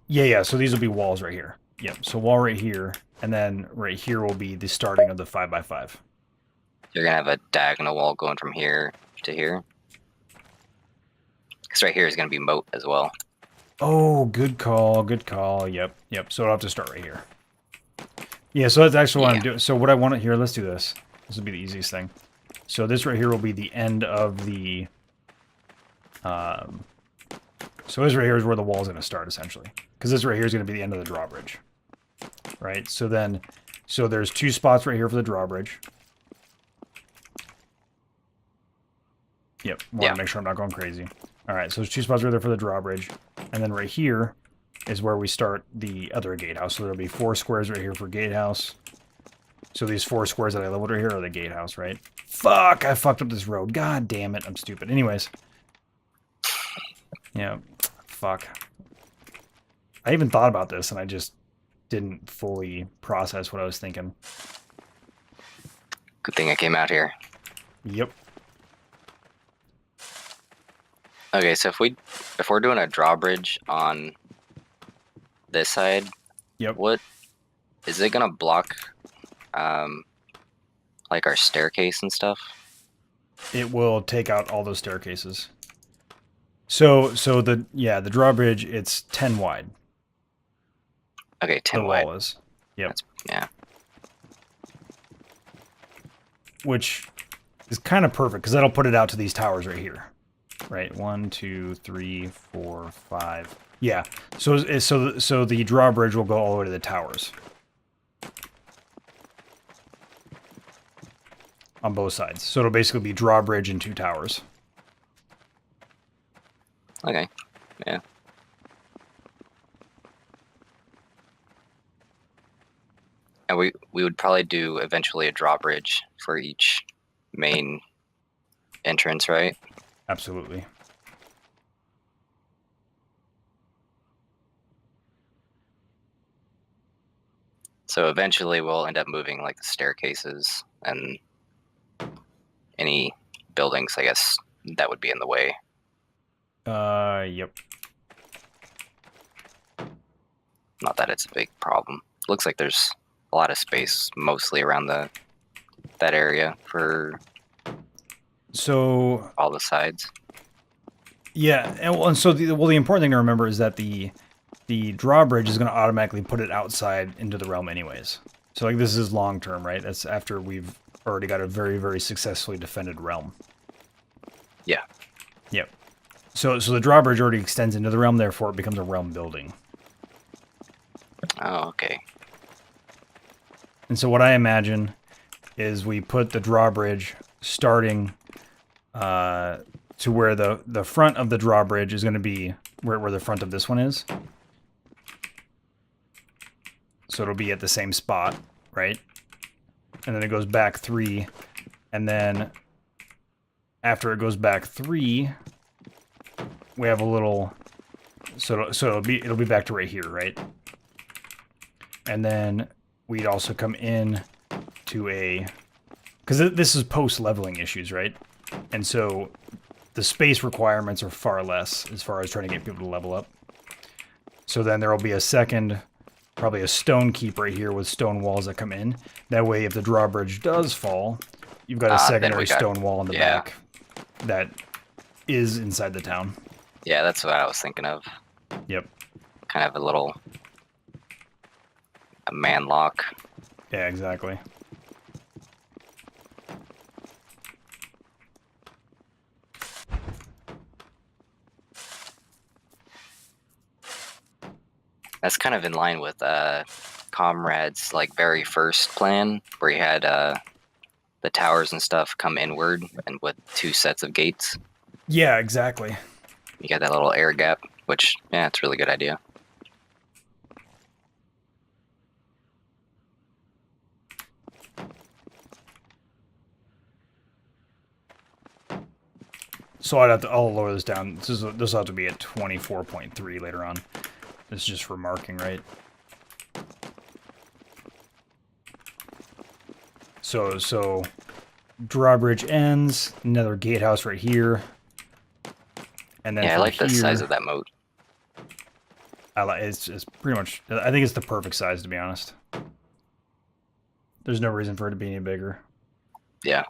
yeah. So these will be walls right here. Yep. So wall right here, and then right here will be the starting of the 5x5. You're gonna have a diagonal wall going from here to here. Because right here is gonna be moat as well. Oh, good call. Good call. Yep. So I'll have to start right here. Yeah, so that's actually what I'm doing. So what I want to here, let's do this. This will be the easiest thing. So this right here will be the end of the... so this right here is where the wall is going to start, essentially. Because this right here is going to be the end of the drawbridge. Right? So there's 2 spots right here for the drawbridge. Yep, want to make sure I'm not going crazy. Alright, so there's 2 spots right there for the drawbridge. And then right here is where we start the other gatehouse. So there'll be 4 squares right here for gatehouse. So these 4 squares that I leveled right here are the gatehouse, right? Fuck, I fucked up this road. God damn it, I'm stupid. Anyways. Yeah, fuck. I even thought about this and I just didn't fully process what I was thinking. Good thing I came out here. Yep. Okay, so if we're doing a drawbridge on this side, Yep. what is it gonna block? Like our staircase and stuff. It will take out all those staircases. So the drawbridge, it's 10 wide. Okay, 10 the wide. wall is. Yep. Yeah. Which is kind of perfect because that'll put it out to these towers right here. Right, 1, 2, 3, 4, 5. Yeah. So the drawbridge will go all the way to the towers. On both sides. So it'll basically be drawbridge and 2 towers. Okay. Yeah. And we would probably do eventually a drawbridge for each main entrance, right? Absolutely. So eventually we'll end up moving like the staircases and any buildings, I guess, that would be in the way. Yep. Not that it's a big problem. Looks like there's a lot of space mostly around that area for So all the sides. yeah, and so the important thing to remember is that the drawbridge is going to automatically put it outside into the realm anyways. So like this is long term, right? That's after we've already got a very, very successfully defended realm. Yeah. Yep. So the drawbridge already extends into the realm, therefore it becomes a realm building. Oh, okay. And so what I imagine is we put the drawbridge starting to where the front of the drawbridge is going to be where the front of this one is. So it'll be at the same spot, right? And then it goes back 3, and then after it goes back 3, we have a little. So it'll be back to right here, right? And then we'd also come in to a, because this is post leveling issues, right? And so the space requirements are far less as far as trying to get people to level up. So then there will be a second, probably a stone keep right here with stone walls that come in. That way, if the drawbridge does fall, you've got a secondary stone wall in the back that is inside the town. Yeah, that's what I was thinking of. Yep. Kind of a man lock. Yeah, exactly. That's kind of in line with Comrade's like very first plan, where he had the towers and stuff come inward and with 2 sets of gates. Yeah, exactly. You got that little air gap, which, yeah, it's a really good idea. So I'll lower this down. This will have to be at 24.3 later on. This is just for marking, right? So drawbridge ends, another gatehouse right here. And then Yeah, I like the here, size of that moat. it's pretty much, I think it's the perfect size, to be honest. There's no reason for it to be any bigger. Yeah.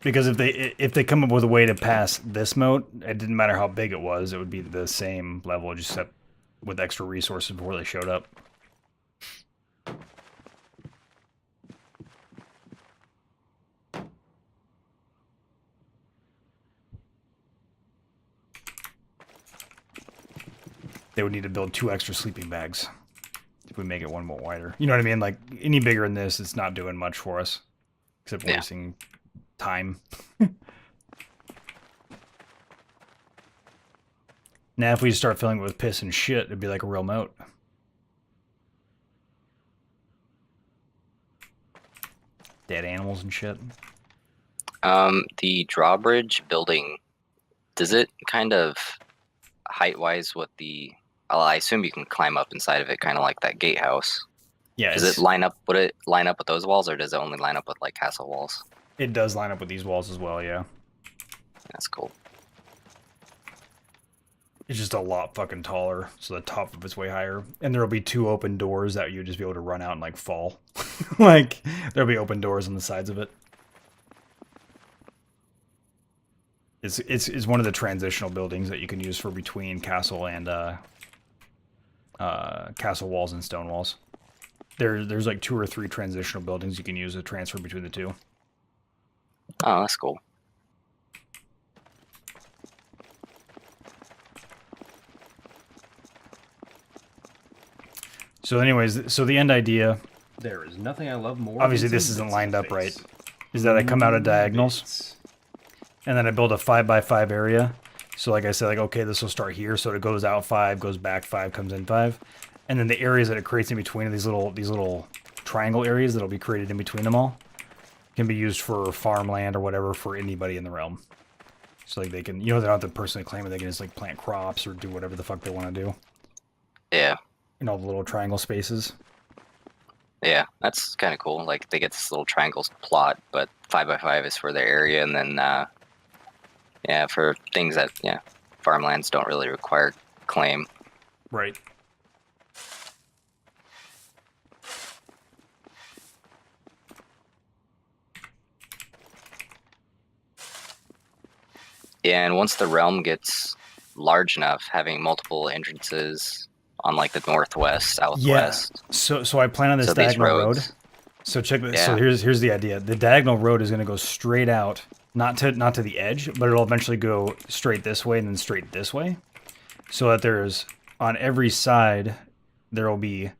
Because if they come up with a way to pass this moat, it didn't matter how big it was, it would be the same level, just except with extra resources before they showed up. They would need to build 2 extra sleeping bags if we make it one more wider. You know what I mean? Like, any bigger than this, it's not doing much for us. Except wasting time. Now, if we start filling it with piss and shit, it'd be like a real moat. Dead animals and shit. The drawbridge building, does it kind of height-wise with the... I assume you can climb up inside of it, kind of like that gatehouse. Yeah. Does it line up? Would it line up with those walls, or does it only line up with like castle walls? It does line up with these walls as well, yeah. That's cool. It's just a lot fucking taller, so the top of it's way higher. And there'll be 2 open doors that you'd just be able to run out and like fall. Like, there'll be open doors on the sides of it. It's one of the transitional buildings that you can use for between castle and castle walls and stone walls. There's like 2 or 3 transitional buildings you can use to transfer between the 2. Oh, that's cool. So anyways, so the end idea, There is nothing I love more. obviously than this some isn't bits lined of up right, face. is that I come out of diagonals. Bits. And then I build a 5x5 area. So like I said, like, okay, this will start here. So it goes out 5, goes back 5, comes in 5. And then the areas that it creates in between these little triangle areas that'll be created in between them all can be used for farmland or whatever for anybody in the realm. So like they can, they don't have to personally claim it. They can just like plant crops or do whatever the fuck they want to do. Yeah. in all the little triangle spaces. Yeah, that's kind of cool. Like they get this little triangle plot, but 5x5 is for their area, and then yeah, for things that farmlands don't really require claim. Right. Yeah, and once the realm gets large enough, having multiple entrances on like the northwest, southwest. So I plan on this So these diagonal road. roads. So check this. Yeah. So here's the idea. The diagonal road is going to go straight out, not to the edge, but it'll eventually go straight this way and then straight this way, so that there's on every side there will be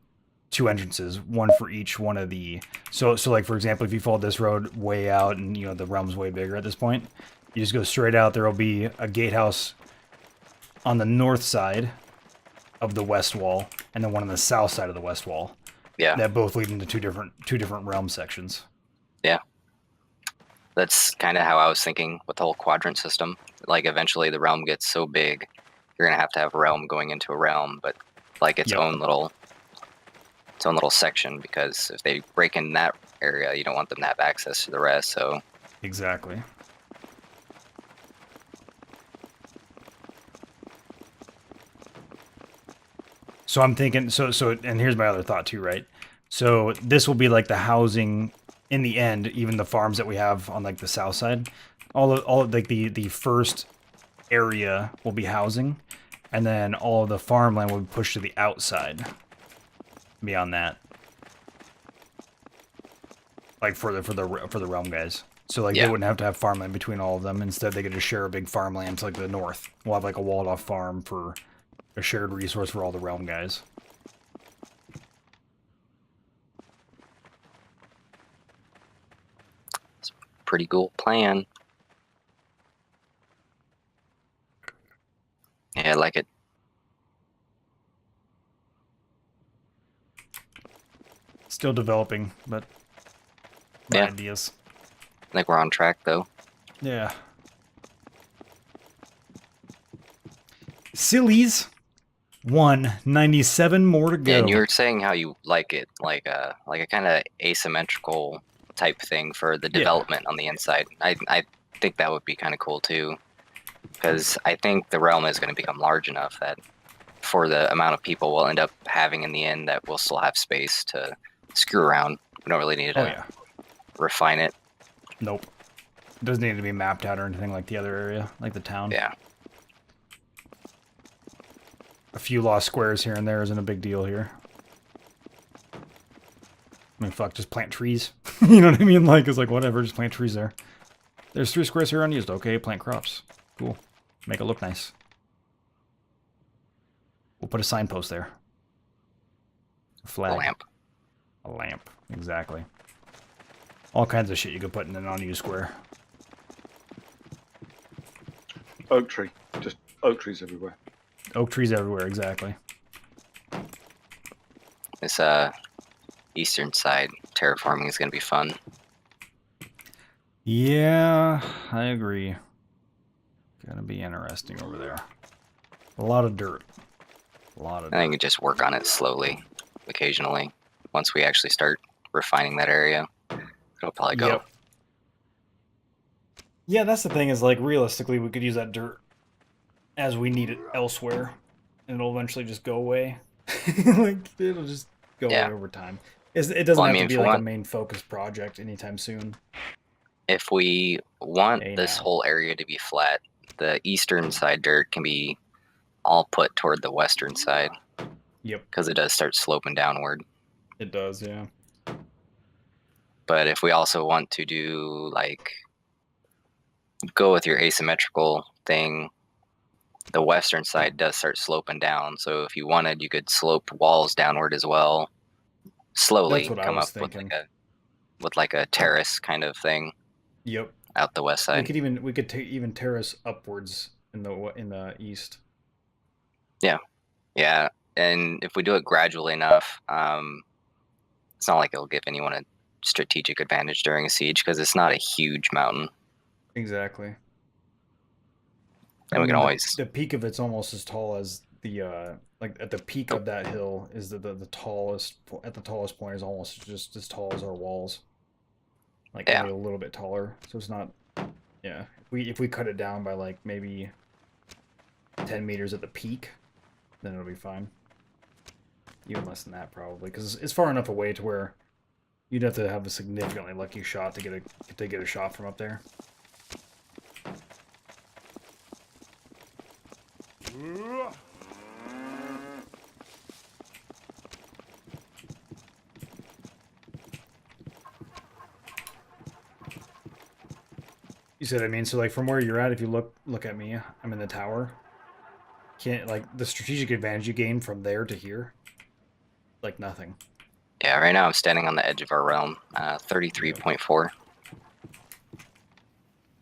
2 entrances, one for each one of the. So like for example, if you followed this road way out and you know the realm's way bigger at this point, you just go straight out. There will be a gatehouse on the north side of the west wall, and then one on the south side of the west wall. Yeah. That both lead into two different realm sections. Yeah. That's kind of how I was thinking with the whole quadrant system. Like eventually the realm gets so big, you're gonna have a realm going into a realm, but like its own little section, because if they break in that area, you don't want them to have access to the rest. So Exactly. So I'm thinking, and here's my other thought too, right? So this will be like the housing in the end, even the farms that we have on like the south side, all of like the first area will be housing, and then all of the farmland will be pushed to the outside. Beyond that, like for the realm guys. So like they wouldn't have to have farmland between all of them. Instead, they could just share a big farmland to like the north. We'll have like a walled off farm for a shared resource for all the realm guys. it's a pretty cool plan. Yeah, I like it. Still developing, but my Yeah. ideas. I think we're on track though. Yeah. Sillies. 197 more to go. Yeah, and you were saying how you like it, like a kind of asymmetrical type thing for the development on the inside. I think that would be kind of cool too, because I think the realm is going to become large enough that for the amount of people we'll end up having in the end, that we'll still have space to screw around. We don't really need to refine it. Nope. It doesn't need to be mapped out or anything like the other area, like the town. Yeah. A few lost squares here and there isn't a big deal here. I mean, fuck, just plant trees. You know what I mean? Like, it's like, whatever, just plant trees there. There's 3 squares here unused. Okay, plant crops. Cool. Make it look nice. We'll put a signpost there. A flag. A lamp. A lamp, exactly. All kinds of shit you could put in an unused square. Oak tree. Just oak trees everywhere. Oak trees everywhere, exactly. This eastern side terraforming is going to be fun. Yeah, I agree. Gonna be interesting over there. A lot of dirt. A lot of I dirt. think we just work on it slowly, occasionally. Once we actually start refining that area, it'll probably go. Yep. Yeah, that's the thing is, like, realistically, we could use that dirt as we need it elsewhere, and it'll eventually just go away. Like, it'll just go away over time. It doesn't have to be like a main focus project anytime soon. If we want this whole area to be flat, the eastern side dirt can be all put toward the western side. Yep. Because it does start sloping downward. It does, yeah. But if we also want to do, like, go with your asymmetrical thing, the western side does start sloping down. So if you wanted, you could slope walls downward as well. Slowly come up with like a terrace kind of thing. Yep. Out the west side. We could even terrace upwards in the east. Yeah. Yeah. And if we do it gradually enough, it's not like it'll give anyone a strategic advantage during a siege, because it's not a huge mountain. Exactly. And we can always... The peak of it's almost as tall as the like at the peak of that hill is the tallest at the tallest point is almost just as tall as our walls. Like Yeah. only a little bit taller. So it's not yeah. If we cut it down by like maybe 10 meters at the peak, then it'll be fine. Even less than that probably, because it's far enough away to where you'd have to have a significantly lucky shot to get a shot from up there. You see what I mean? So like from where you're at, if you look at me, I'm in the tower. Can't like the strategic advantage you gain from there to here, like nothing. Yeah, right now I'm standing on the edge of our realm, 33.4.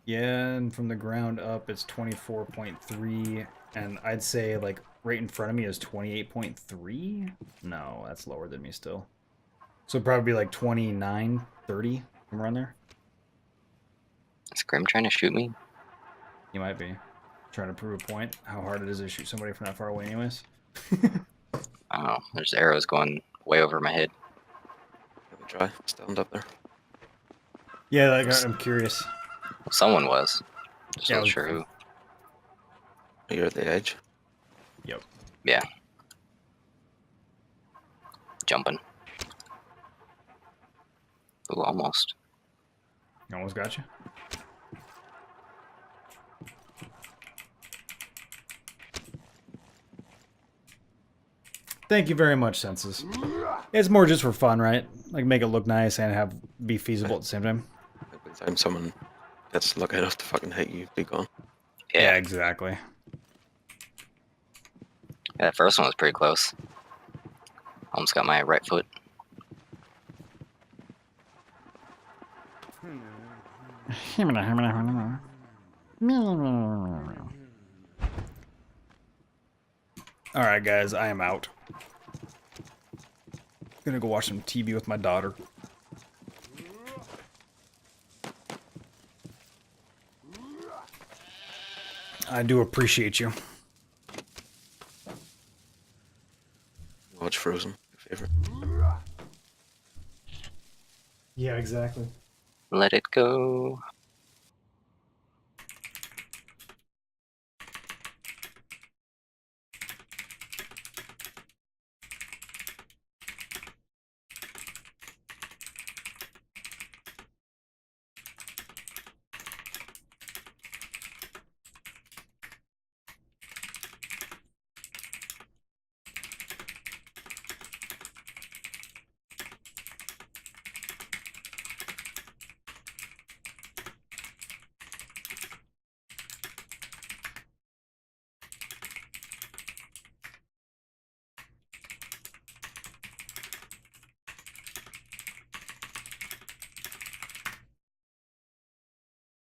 Yeah, and from the ground up, it's 24.3, and I'd say like right in front of me is 28.3. No, that's lower than me still. So it'd probably be like 29, 30, somewhere around there. Is Grim trying to shoot me? You might be trying to prove a point. How hard it is to shoot somebody from that far away, anyways. Oh, there's arrows going way over my head. Let me try. Stand up there. Yeah, like, I'm curious. Someone was. Just Yeah, not sure who. You're at the edge. Yep. Yeah. Jumping. Ooh, almost. Almost got you. Thank you very much, Senses. It's more just for fun, right? Like make it look nice and be feasible at the same time. By the time someone gets lucky enough to fucking hit you, be gone. Yeah, Yeah. exactly. Yeah, that first one was pretty close. Almost got my right foot. Alright, guys, I am out. Gonna go watch some TV with my daughter. I do appreciate you. Watch Frozen, your favorite. Yeah, exactly. Let it go.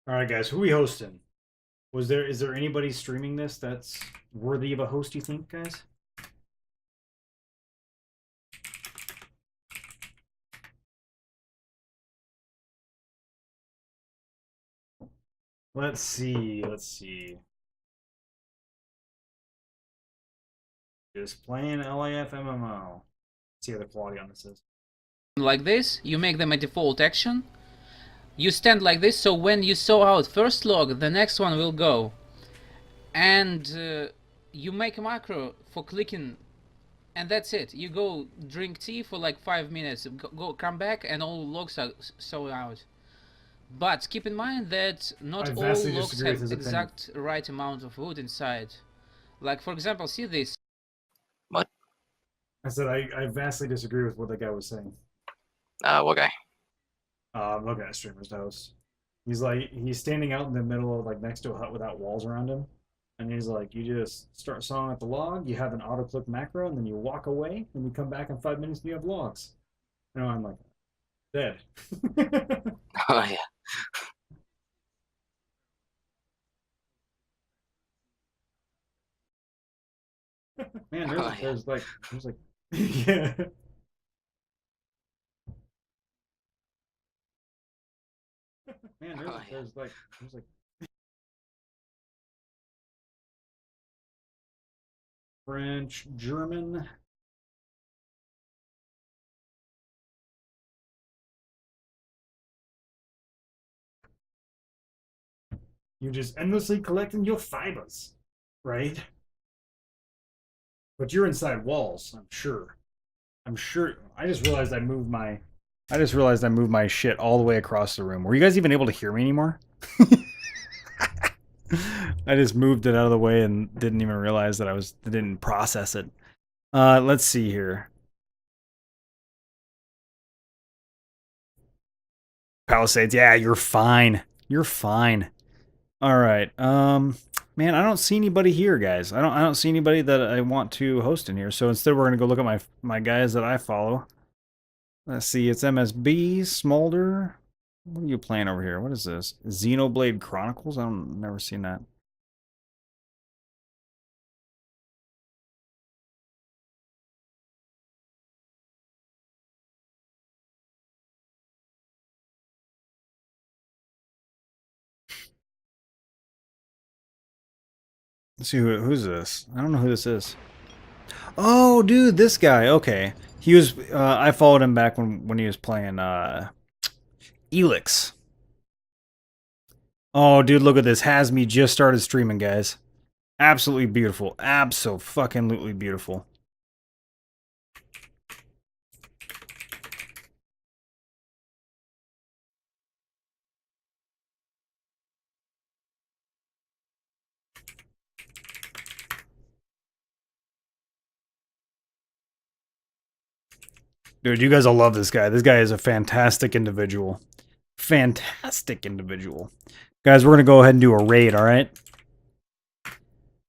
Alright, guys, who we hosting? Is there anybody streaming this that's worthy of a host, you think, guys? Let's see. Just playing LAF MMO. See how the quality on this is. Like this, you make them a default action. You stand like this, so when you saw out first log, the next one will go. And you make a macro for clicking, and that's it. You go drink tea for like 5 minutes, come back, and all logs are sold out. But keep in mind that not all logs have exact right amount of wood inside. Like, for example, see this. What? I said I vastly disagree with what the guy was saying. What guy? I'm looking at Streamer's house. He's standing out in the middle of like next to a hut without walls around him. And he's like, you just start sawing at the log, you have an auto-click macro, and then you walk away, and you come back in 5 minutes and you have logs. And I'm like, dead. Oh, yeah. Man, Oh, yeah. there's like yeah. Man, Oh, yeah. there's like French, German. You're just endlessly collecting your fibers, right? But you're inside walls, I'm sure. I'm sure. I just realized I moved my. I just realized I moved my shit all the way across the room. Were you guys even able to hear me anymore? I just moved it out of the way and didn't even realize that didn't process it. Let's see here. Palisades. Yeah, you're fine. You're fine. All right. Man, I don't see anybody here, guys. I don't see anybody that I want to host in here. So instead, we're gonna go look at my guys that I follow. Let's see. It's MSB Smolder. What are you playing over here? What is this? Xenoblade Chronicles? I've never seen that. Let's see who's this. I don't know who this is. Oh, dude, this guy. Okay, he was. I followed him back when he was playing Elix. Oh, dude, look at this. Hasme just started streaming, guys. Absolutely beautiful. Abso-fucking-lutely beautiful. Dude, you guys will love this guy. This guy is a fantastic individual. Fantastic individual. Guys, we're going to go ahead and do a raid, all right? If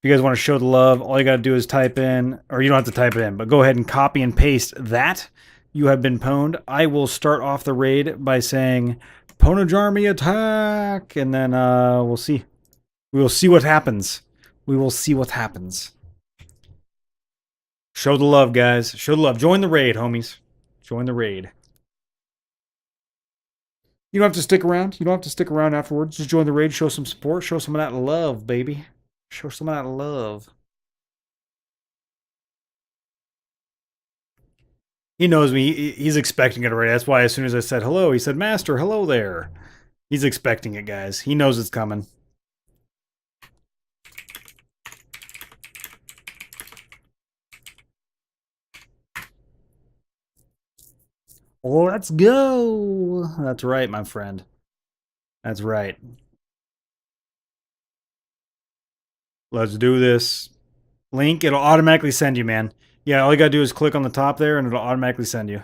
you guys want to show the love, all you got to do is type in, or you don't have to type it in, but go ahead and copy and paste that. You have been pwned. I will start off the raid by saying, Pwnage Army attack! And then we'll see. We will see what happens. We will see what happens. Show the love, guys. Show the love. Join the raid, homies. Join the raid. You don't have to stick around. You don't have to stick around afterwards. Just join the raid, show some support, show some of that love, baby. Show some of that love. He knows me. He's expecting it already. That's why as soon as I said hello, he said, Master, hello there. He's expecting it, guys. He knows it's coming. Let's go. That's right, my friend. That's right. Let's do this. Link, it'll automatically send you, man. Yeah, all you gotta do is click on the top there and it'll automatically send you.